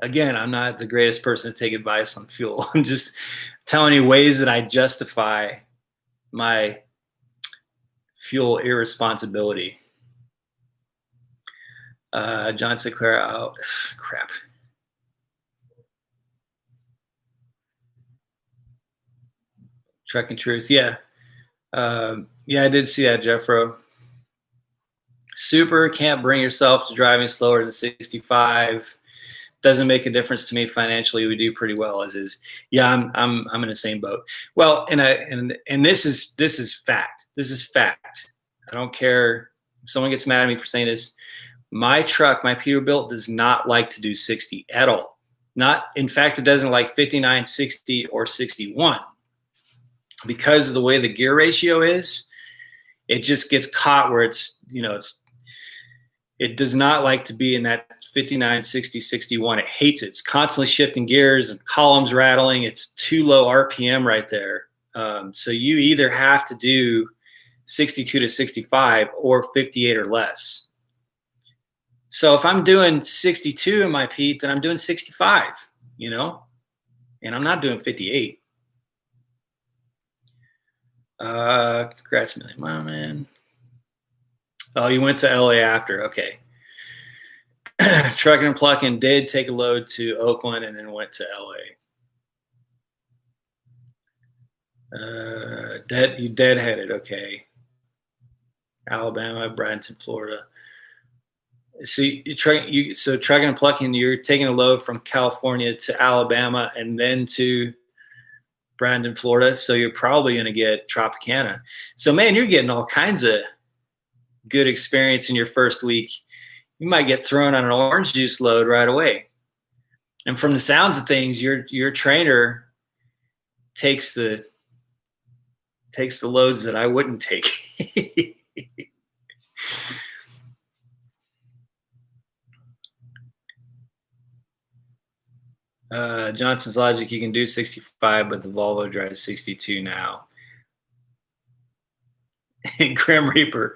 Again, I'm not the greatest person to take advice on fuel. I'm just telling you ways that I justify my fuel irresponsibility. John Sinclair, oh, crap. Trucking Truth, yeah. Yeah, I did see that, Jeffro. Super, can't bring yourself to driving slower than 65. Doesn't make a difference to me financially. We do pretty well as is. Yeah, I'm in the same boat. Well, and this is fact. This is fact. I don't care if someone gets mad at me for saying this. My truck, my Peterbilt, does not like to do 60 at all. Not, in fact, it doesn't like 59, 60, or 61. Because of the way the gear ratio is, it just gets caught where it does not like to be in that 59, 60, 61. It hates it. It's constantly shifting gears and columns rattling. It's too low RPM right there. So you either have to do 62 to 65 or 58 or less. So if I'm doing 62 in my Pete, then I'm doing 65, and I'm not doing 58. Congrats, Millie. Wow, man. Oh, you went to LA after. Okay. Trucking and Plucking did take a load to Oakland and then went to LA. You deadheaded. Okay. Alabama, Bradenton, Florida. So so Trucking and Plucking, you're taking a load from California to Alabama and then to Bradenton, Florida. So you're probably going to get Tropicana. So man, you're getting all kinds of good experience in your first week. You might get thrown on an orange juice load right away. And from the sounds of things, your trainer takes the loads that I wouldn't take. Johnson's Logic, you can do 65, but the Volvo drives 62 now. Grim Reaper.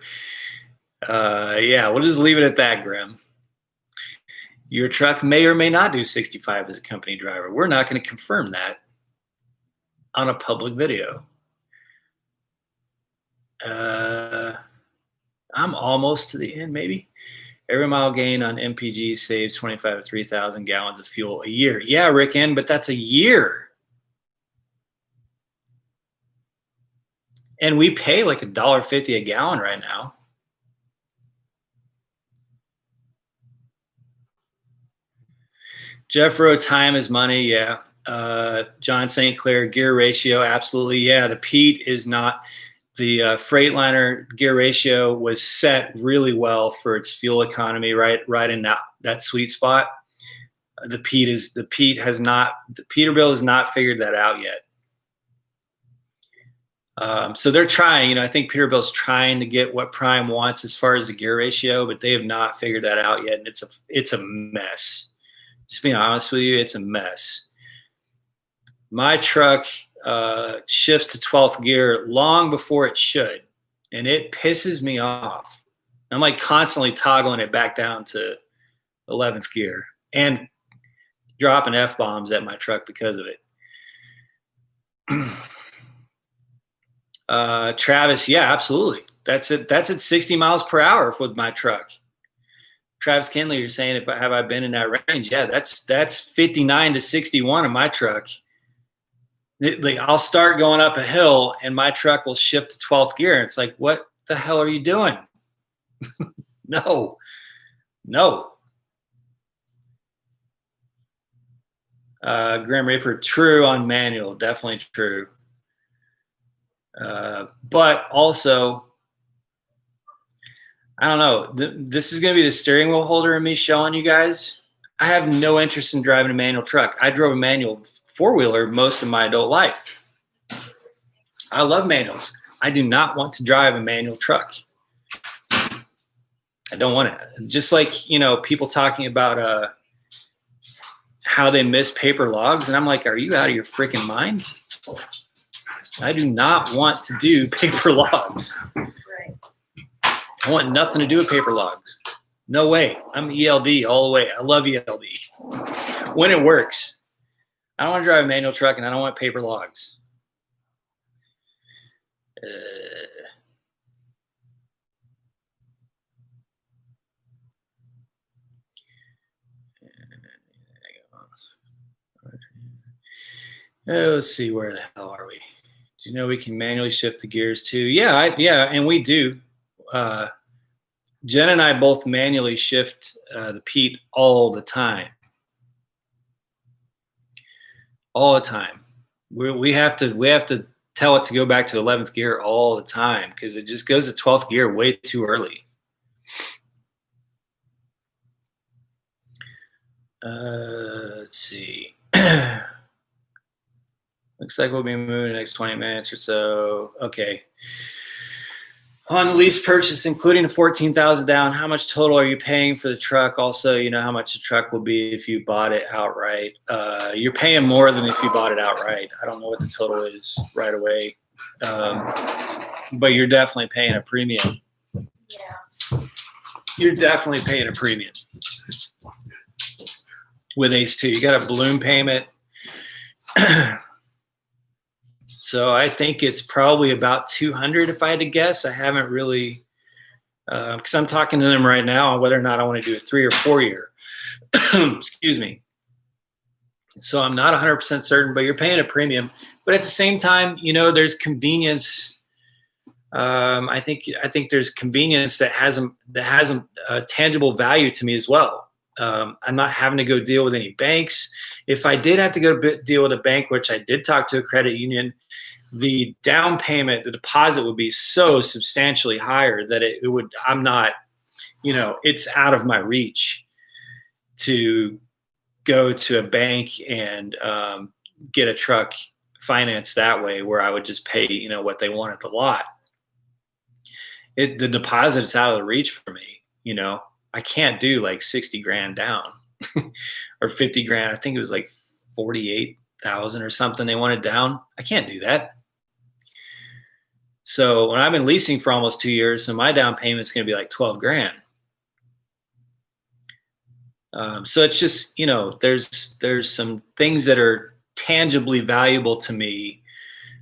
Yeah, we'll just leave it at that, Grim. Your truck may or may not do 65 as a company driver. We're not going to confirm that on a public video. I'm almost to the end, maybe. Every mile gain on MPG saves 25 to 3,000 gallons of fuel a year. Yeah, Rick N, but that's a year. And we pay like $1.50 a gallon right now. Jeff Rowe, time is money. Yeah. John St. Clair, gear ratio. Absolutely. Yeah. The Pete is not. The Freightliner gear ratio was set really well for its fuel economy, right in that sweet spot. The Peterbilt has not figured that out yet. So they're trying. I think Peterbilt's trying to get what Prime wants as far as the gear ratio, but they have not figured that out yet, and it's a mess. Just being honest with you, it's a mess. My truck shifts to 12th gear long before it should, and it pisses me off. I'm like constantly toggling it back down to 11th gear and dropping F-bombs at my truck because of it. Travis, yeah, absolutely. That's at 60 miles per hour with my truck. Travis Kinley, you're saying have I been in that range? Yeah, that's 59 to 61 in my truck. I'll start going up a hill and my truck will shift to 12th gear. It's like, what the hell are you doing? No. Grim Reaper, true on manual, definitely true. But also, I don't know. This is going to be the steering wheel holder in me showing you guys. I have no interest in driving a manual truck. I drove a manual four-wheeler most of my adult life. I love manuals. I do not want to drive a manual truck. I don't want it. Just like, people talking about how they miss paper logs. And I'm like, are you out of your freaking mind? I do not want to do paper logs. Right. I want nothing to do with paper logs. No way. I'm ELD all the way. I love ELD when it works. I don't want to drive a manual truck, and I don't want paper logs. Let's see, where the hell are we? Do you know we can manually shift the gears too? Yeah, and we do. Jen and I both manually shift the Pete all the time. All the time. We have to tell it to go back to 11th gear all the time because it just goes to 12th gear way too early. Let's see. Looks like we'll be moving in the next 20 minutes or so. Okay. On the lease purchase, including the $14,000 down, how much total are you paying for the truck? Also, how much the truck will be if you bought it outright. You're paying more than if you bought it outright. I don't know what the total is right away, but you're definitely paying a premium. Yeah. You're definitely paying a premium with Ace 2. You got a balloon payment. So I think it's probably about 200 if I had to guess. I haven't really, because I'm talking to them right now on whether or not I want to do a 3 or 4 year. Excuse me. So I'm not 100% certain, but you're paying a premium. But at the same time, there's convenience. I think there's convenience that has a tangible value to me as well. I'm not having to go deal with any banks. If I did have to go deal with a bank, which I did talk to a credit union, the down payment, the deposit would be so substantially higher that it would, I'm not, it's out of my reach to go to a bank and get a truck financed that way where I would just pay, what they want at the lot. The deposit is out of the reach for me, I can't do like 60 grand down or 50 grand. I think it was like 48,000 or something. They want it down. I can't do that. So when I've been leasing for almost 2 years, so my down payment is going to be like 12 grand. So it's just, there's some things that are tangibly valuable to me.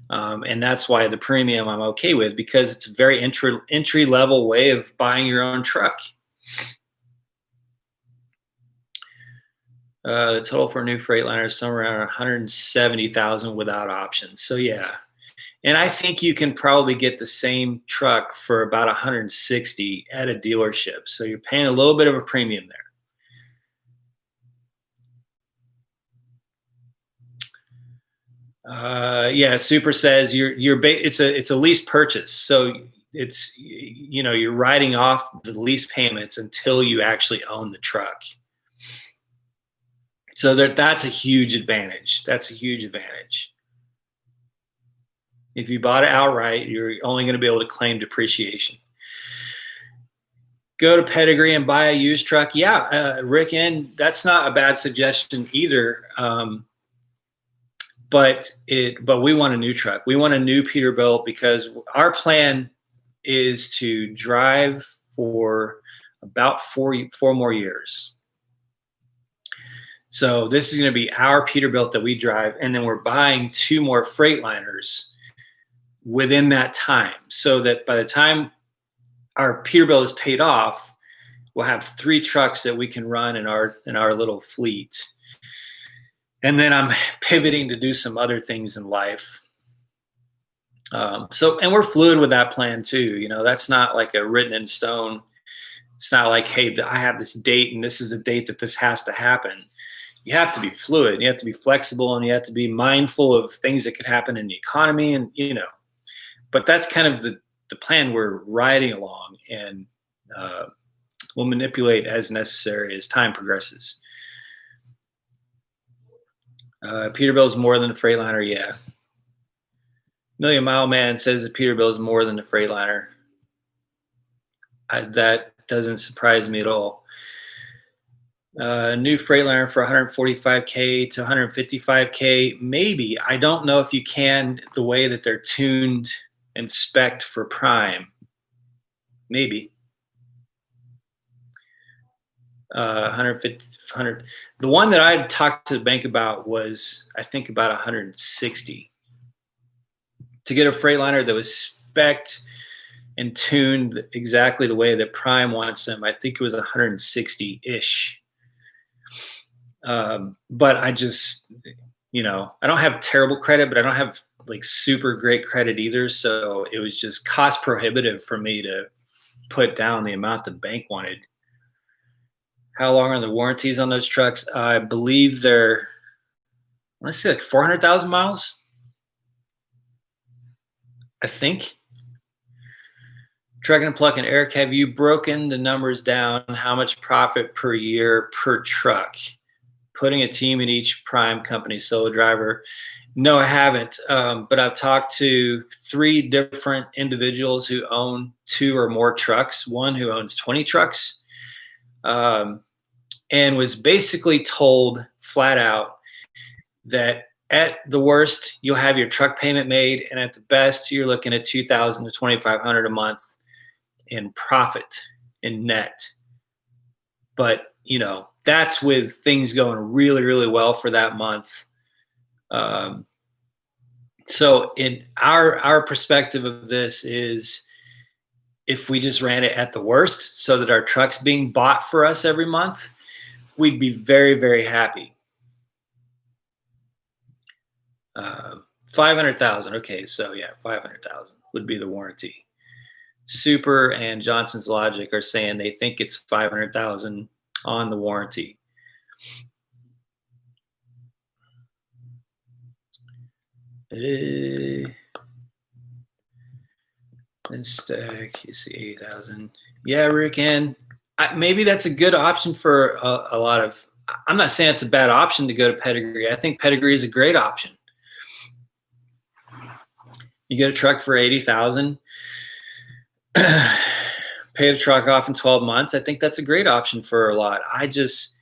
And that's why the premium I'm okay with, because it's a very entry level way of buying your own truck. The total for a new Freightliner is somewhere around 170,000 without options. So yeah. And I think you can probably get the same truck for about 160 at a dealership. So you're paying a little bit of a premium there. Yeah, Super says it's a lease purchase. So it's, you're writing off the lease payments until you actually own the truck. So that's a huge advantage. That's a huge advantage. If you bought it outright, you're only going to be able to claim depreciation. Go to Pedigree and buy a used truck. Yeah, Rick, and that's not a bad suggestion either. But we want a new truck. We want a new Peterbilt, because our plan is to drive for about four more years. So this is going to be our Peterbilt that we drive, and then we're buying 2 more Freightliners within that time, so that by the time our Peterbilt is paid off, we'll have 3 trucks that we can run in our little fleet. And then I'm pivoting to do some other things in life. And we're fluid with that plan too. That's not like a written in stone. It's not like, hey, I have this date and this is a date that this has to happen. You have to be fluid. You have to be flexible, and you have to be mindful of things that could happen in the economy. And, but that's kind of the plan we're riding along, and we'll manipulate as necessary as time progresses. Peterbilt is more than a Freightliner. Yeah. Million Mile Man says the Peterbilt is more than a Freightliner. That doesn't surprise me at all. New Freightliner for 145K to 155K, maybe. I don't know if you can, the way that they're tuned and spec'd for prime. Maybe. 150, 100. The one that I talked to the bank about was, I think, about 160. To get a Freightliner that was spec'd and tuned exactly the way that Prime wants them, I think it was 160-ish. But I just, I don't have terrible credit, but I don't have like super great credit either. So it was just cost prohibitive for me to put down the amount the bank wanted. How long are the warranties on those trucks? I believe they're, I want to say like 400,000 miles. I think. Truck and Pluck and Eric, have you broken the numbers down? How much profit per year per truck? Putting a team in each prime company solo driver. No, I haven't. But I've talked to 3 different individuals who own 2 or more trucks. One who owns 20 trucks, and was basically told flat out that at the worst, you'll have your truck payment made, and at the best, you're looking at $2,000 to $2,500 a month in profit, in net. But that's with things going really, really well for that month. So in our perspective of this is, if we just ran it at the worst, so that our truck's being bought for us every month, we'd be very, very happy. 500,000. Okay, so yeah, 500,000 would be the warranty. Super and Johnson's Logic are saying they think it's 500,000 on the warranty. And stack, you see 80,000. Yeah, Rick, and maybe that's a good option for a lot of. I'm not saying it's a bad option to go to Pedigree. I think Pedigree is a great option. You get a truck for 80,000, pay the truck off in 12 months. I think that's a great option for a lot. I just,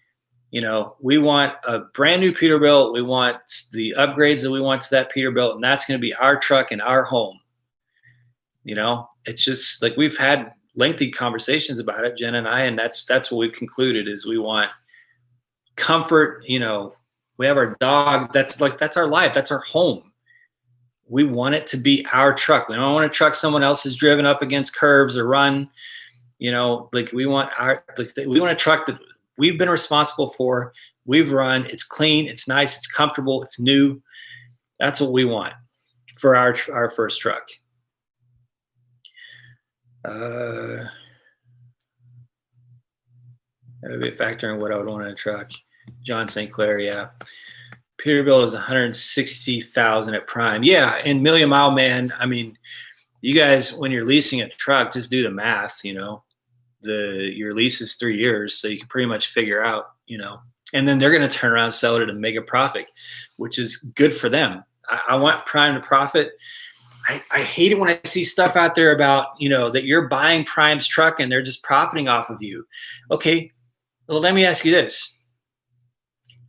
We want a brand new Peterbilt. We want the upgrades that we want to that Peterbilt, and that's going to be our truck and our home. It's just like we've had lengthy conversations about it, Jen and I, and that's what we've concluded is we want comfort. We have our dog. That's our life. That's our home. We want it to be our truck. We don't want a truck someone else has driven up against curbs or run. We want a truck that we've been responsible for. We've run. It's clean. It's nice. It's comfortable. It's new. That's what we want for our first truck. That would be a factor in what I would want in a truck. John St. Clair, yeah. Peterbilt is $160,000 at prime. Yeah, and Million Mile Man, I mean, you guys, when you're leasing a truck, just do the math, your lease is 3 years, so you can pretty much figure out, and then they're going to turn around and sell it at a mega profit, which is good for them. I want prime to profit. I hate it when I see stuff out there about, that you're buying Prime's truck and they're just profiting off of you. Okay, well, let me ask you this.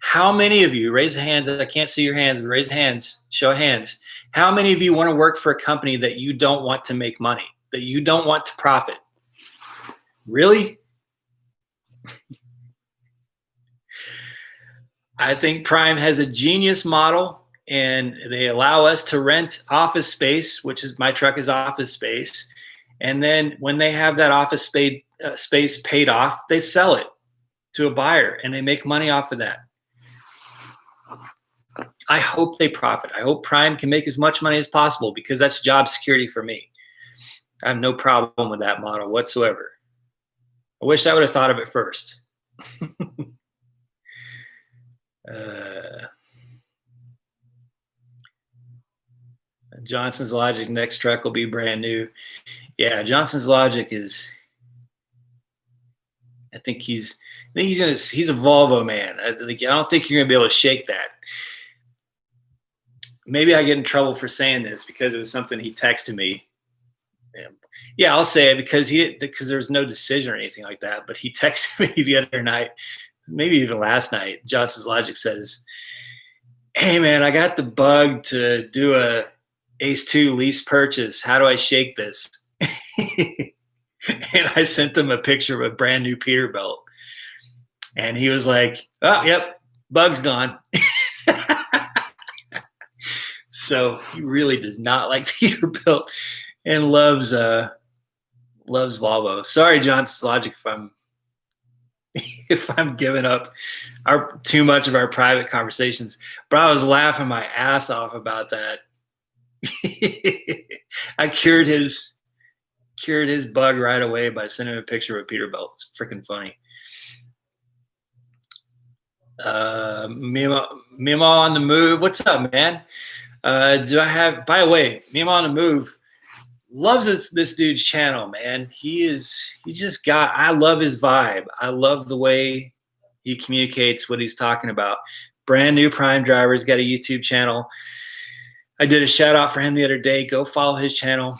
How many of you, raise the hands, I can't see your hands, but raise the hands, show of hands. How many of you want to work for a company that you don't want to make money, that you don't want to profit? Really? I think Prime has a genius model. And they allow us to rent office space, which is my truck is office space. And then when they have that office space paid off, they sell it to a buyer and they make money off of that. I hope they profit. I hope Prime can make as much money as possible because that's job security for me. I have no problem with that model whatsoever. I wish I would have thought of it first. Johnson's Logic next truck will be brand new. Yeah, Johnson's Logic is. I think he's a Volvo man. I don't think you're gonna be able to shake that. Maybe I get in trouble for saying this because it was something he texted me. Yeah, I'll say it because there's no decision or anything like that. But he texted me the other night, maybe even last night. Johnson's Logic says, "Hey man, I got the bug to do a Ace 2 lease purchase. How do I shake this?" And I sent him a picture of a brand new Peterbilt. And he was like, "Oh, yep, bug's gone." So he really does not like Peterbilt and loves Volvo. Sorry, Johnson's Logic, if I'm giving up too much of our private conversations. But I was laughing my ass off about that. I cured his bug right away by sending him a picture of a Peterbilt. It's freaking funny. Mimo on the Move. What's up, man? By the way, Mimo on the Move loves this dude's channel, man. I love his vibe. I love the way he communicates what he's talking about. Brand new Prime driver. He's got a YouTube channel. I did a shout out for him the other day. Go follow his channel.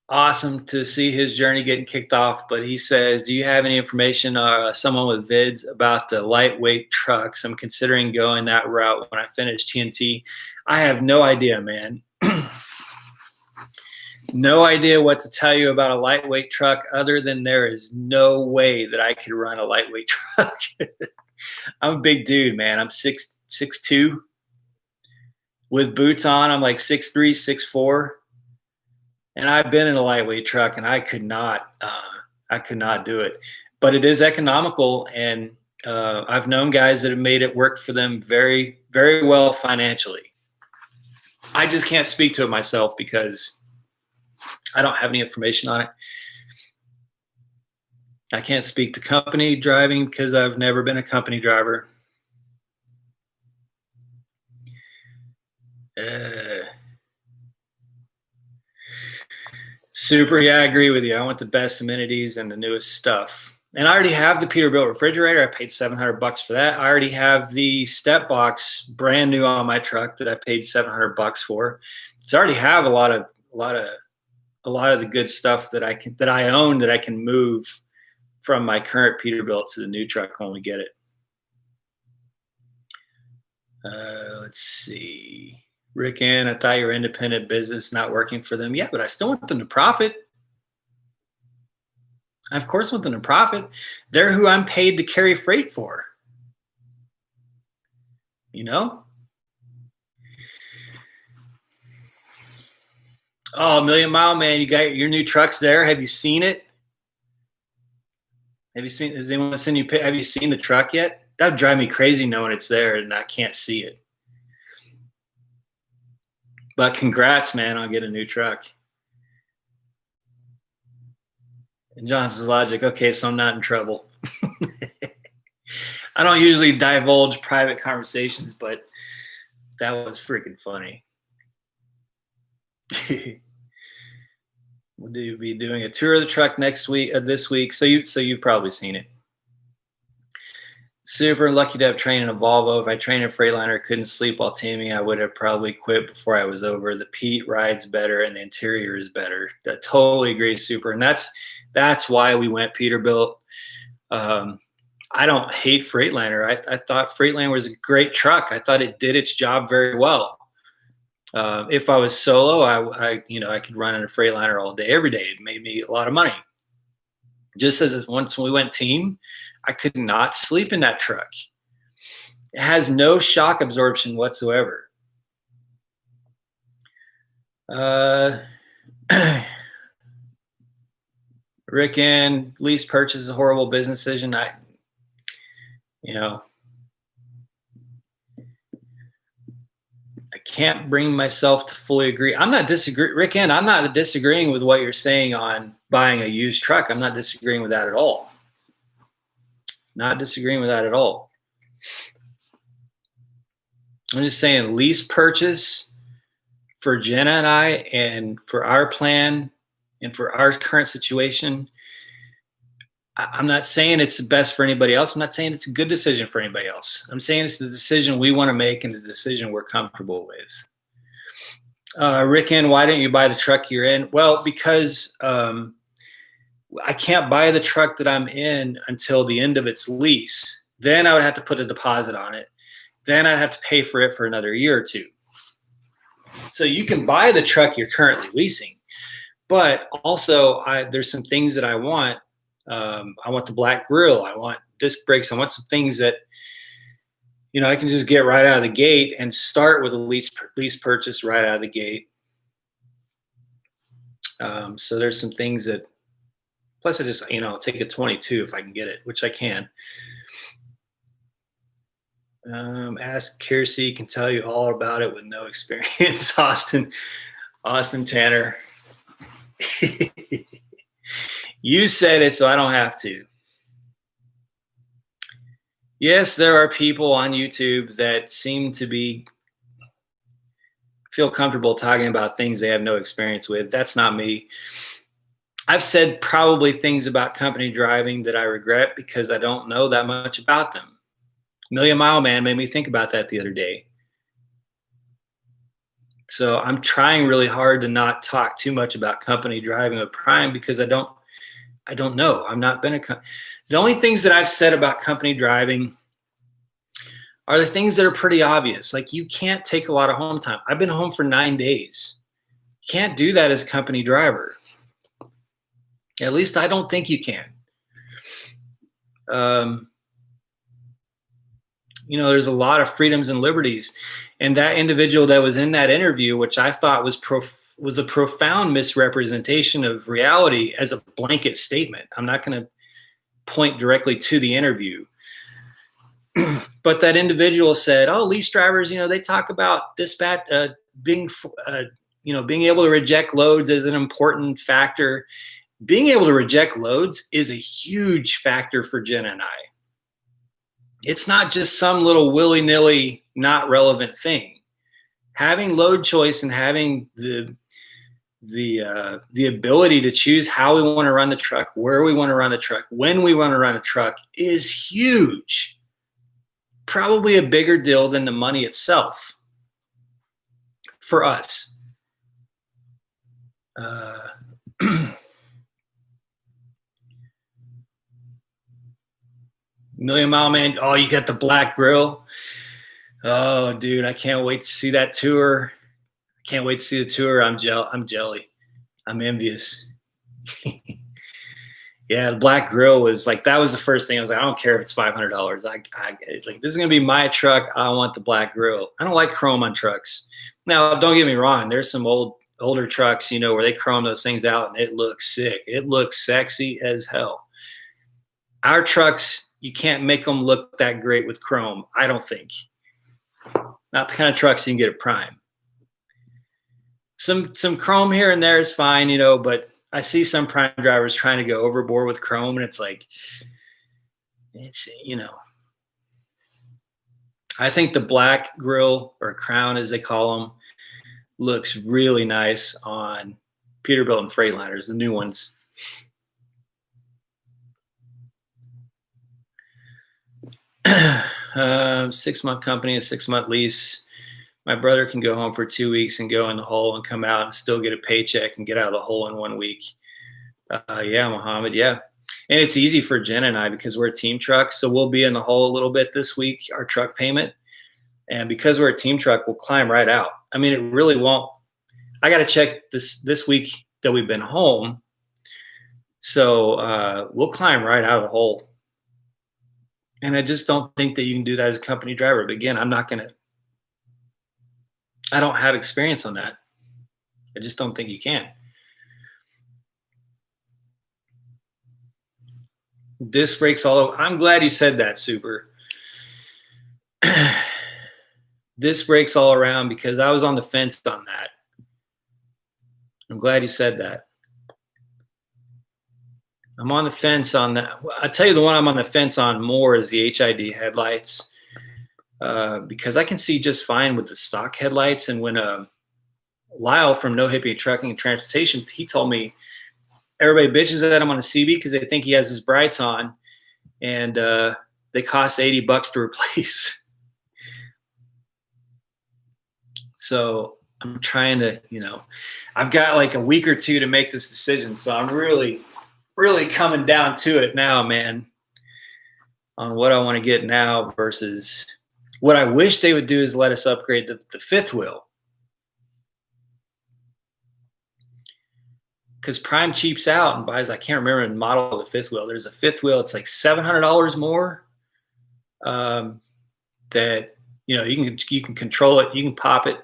Awesome to see his journey getting kicked off. But he says, "Do you have any information or someone with vids about the lightweight trucks? I'm considering going that route when I finish TNT." I have no idea, man. No idea what to tell you about a lightweight truck other than there is no way that I could run a lightweight truck. I'm a big dude, man. I'm 6'2". With boots on, I'm like 6'3", 6'4". And I've been in a lightweight truck, and I could not do it. But it is economical, and I've known guys that have made it work for them very, very well financially. I just can't speak to it myself because I don't have any information on it. I can't speak to company driving because I've never been a company driver. Super. Yeah, I agree with you. I want the best amenities and the newest stuff. And I already have the Peterbilt refrigerator. I paid $700 for that. I already have the step box brand new on my truck that I paid $700 for. So I already have a lot of the good stuff that I own that I can move from my current Peterbilt to the new truck when we get it. Let's see. Rick Ann, I thought you were independent business, not working for them. Yeah, but I still want them to profit. I, of course, want them to profit. They're who I'm paid to carry freight for. You know? Oh, Million Mile Man, you got your new trucks there. Have you seen it? Have you seen? Does anyone send you? Have you seen the truck yet? That would drive me crazy knowing it's there and I can't see it. But congrats, man, on getting a new truck. And Johnson's logic. Okay, so I'm not in trouble. I don't usually divulge private conversations, but that was freaking funny. We'll be doing a tour of the truck next week, this week. So you've probably seen it. Super lucky to have trained in a Volvo. If I trained in a Freightliner, couldn't sleep while teaming, I would have probably quit before I was over. The Pete rides better and the interior is better. I totally agree, Super. And that's why we went Peterbilt. I don't hate Freightliner. I thought Freightliner was a great truck. I thought it did its job very well. If I was solo, I could run in a Freightliner all day, every day. It made me a lot of money. Just as once we went team, I could not sleep in that truck. It has no shock absorption whatsoever. Rick and lease purchase is a horrible business decision. I can't bring myself to fully agree. I'm not disagreeing, Rick and I'm not disagreeing with what you're saying on buying a used truck. I'm not disagreeing with that at all. Not disagreeing with that at all. I'm just saying lease purchase for Jenna and I and for our plan and for our current situation. I'm not saying it's the best for anybody else. I'm not saying it's a good decision for anybody else. I'm saying it's the decision we want to make and the decision we're comfortable with. Rick, why didn't you buy the truck you're in? Well, because I can't buy the truck that I'm in until the end of its lease. Then I would have to put a deposit on it. Then I'd have to pay for it for another year or two. So you can buy the truck you're currently leasing, but also there's some things that I want. I want the black grille. I want disc brakes. I want some things that, I can just get right out of the gate and start with a lease purchase right out of the gate. So there's some things that, plus I just, I'll take a 22 if I can get it, which I can. Ask Kiersey, can tell you all about it with no experience. Austin Tanner. You said it, so I don't have to. Yes, there are people on YouTube that seem to feel comfortable talking about things they have no experience with. That's not me. I've said probably things about company driving that I regret because I don't know that much about them. Million Mile Man made me think about that the other day. So I'm trying really hard to not talk too much about company driving with Prime because I don't know. I've not been the only things that I've said about company driving are the things that are pretty obvious. Like you can't take a lot of home time. I've been home for 9 days. You can't do that as a company driver. At least I don't think you can. There's a lot of freedoms and liberties. And that individual that was in that interview, which I thought was a profound misrepresentation of reality as a blanket statement. I'm not going to point directly to the interview. But that individual said, oh, lease drivers, they talk about dispatch, being able to reject loads is an important factor. Being able to reject loads is a huge factor for Jenna and I. It's not just some little willy-nilly, not relevant thing. Having load choice and having the ability to choose how we want to run the truck, where we want to run the truck, when we want to run a truck is huge. Probably a bigger deal than the money itself for us. Million Mile Man. Oh, you got the black grill. Oh, dude, I can't wait to see that tour. Can't wait to see the tour. I'm jelly. I'm envious. Yeah, the black grill was like, that was the first thing. I was like, I don't care if it's $500. I like, this is gonna be my truck. I want the black grill. I don't like chrome on trucks. Now, don't get me wrong. There's some older trucks, you know, where they chrome those things out and it looks sick. It looks sexy as hell. Our trucks, you can't make them look that great with chrome. I don't think. Not the kind of trucks you can get at Prime. Some chrome here and there is fine, you know, but I see some Prime drivers trying to go overboard with chrome, and it's like, it's, you know, I think the black grill, or crown as they call them, looks really nice on Peterbilt and Freightliners, the new ones. Six-month company, a 6-month lease. My brother can go home for 2 weeks and go in the hole and come out and still get a paycheck and get out of the hole in 1 week. Yeah, Mohammed, yeah. And it's easy for Jen and I because we're a team truck. So we'll be in the hole a little bit this week, our truck payment. And because we're a team truck, we'll climb right out. I mean, it really won't. I got to check this week that we've been home. So we'll climb right out of the hole. And I just don't think that you can do that as a company driver. But again, I don't have experience on that. I just don't think you can. Disc brakes all over. I'm glad you said that, Super. Disc brakes all around, because I was on the fence on that. I'm glad you said that. I'm on the fence on that. I tell you, the one I'm on the fence on more is the HID headlights, because I can see just fine with the stock headlights. And when Lyle from No Hippie Trucking and Transportation, he told me everybody bitches at him on a CB because they think he has his brights on, and they cost $80 to replace. So I'm trying to, you know, I've got like a week or two to make this decision. So I'm really coming down to it now, man, on what I want to get now versus what I wish they would do is let us upgrade the fifth wheel. Because Prime cheaps out and buys, I can't remember the model of the fifth wheel. There's a fifth wheel. It's like $700 more. That, you know, you can control it. You can pop it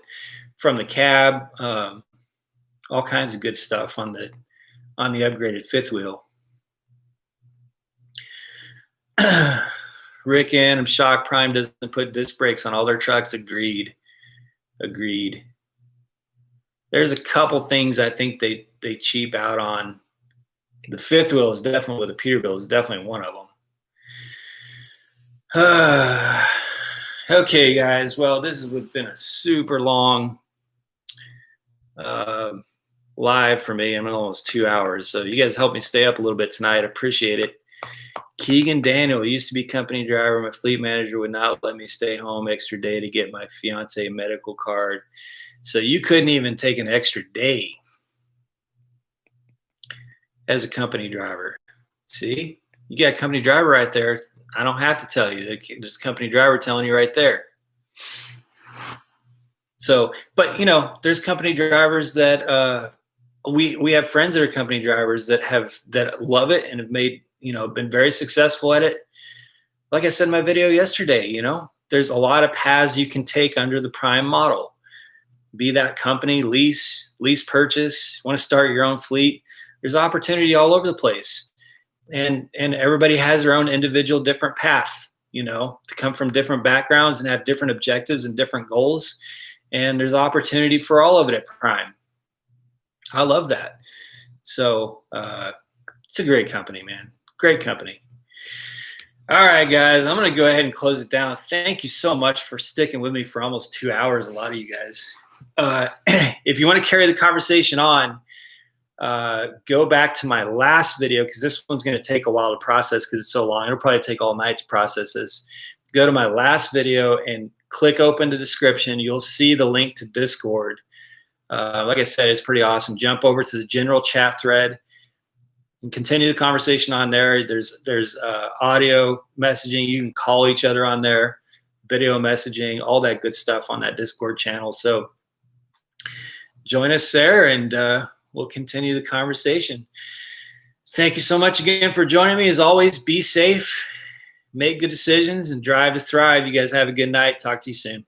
from the cab. All kinds of good stuff on the upgraded fifth wheel. Rick in, I'm shocked Prime doesn't put disc brakes on all their trucks. Agreed. There's a couple things I think they cheap out on. The fifth wheel is definitely, with the Peterbilt, is definitely one of them. Okay, guys. Well, this has been a super long live for me. I'm in almost 2 hours. So you guys helped me stay up a little bit tonight. I appreciate it. Keegan Daniel used to be company driver. My fleet manager would not let me stay home extra day to get my fiance medical card. So you couldn't even take an extra day as a company driver. See, you got a company driver right there. I don't have to tell you. There's a company driver telling you right there. So, but you know, there's company drivers that we have friends that are company drivers that love it and have made, you know, been very successful at it. Like I said in my video yesterday, you know, there's a lot of paths you can take under the Prime model. Be that company, lease purchase, want to start your own fleet. There's opportunity all over the place. And everybody has their own individual different path, you know, to come from different backgrounds and have different objectives and different goals. And there's opportunity for all of it at Prime. I love that. So it's a great company, man. Great company. All right, guys, I'm going to go ahead and close it down. Thank you so much for sticking with me for almost 2 hours, a lot of you guys. If you want to carry the conversation on, go back to my last video, because this one's going to take a while to process because it's so long. It'll probably take all night to process this. Go to my last video and click open the description. You'll see the link to Discord. Like I said, it's pretty awesome. Jump over to the general chat thread. and continue the conversation on there. There's audio messaging. You can call each other on there, video messaging, all that good stuff on that Discord channel. So join us there, and we'll continue the conversation. Thank you so much again for joining me. As always, be safe, make good decisions, and drive to thrive. You guys have a good night. Talk to you soon.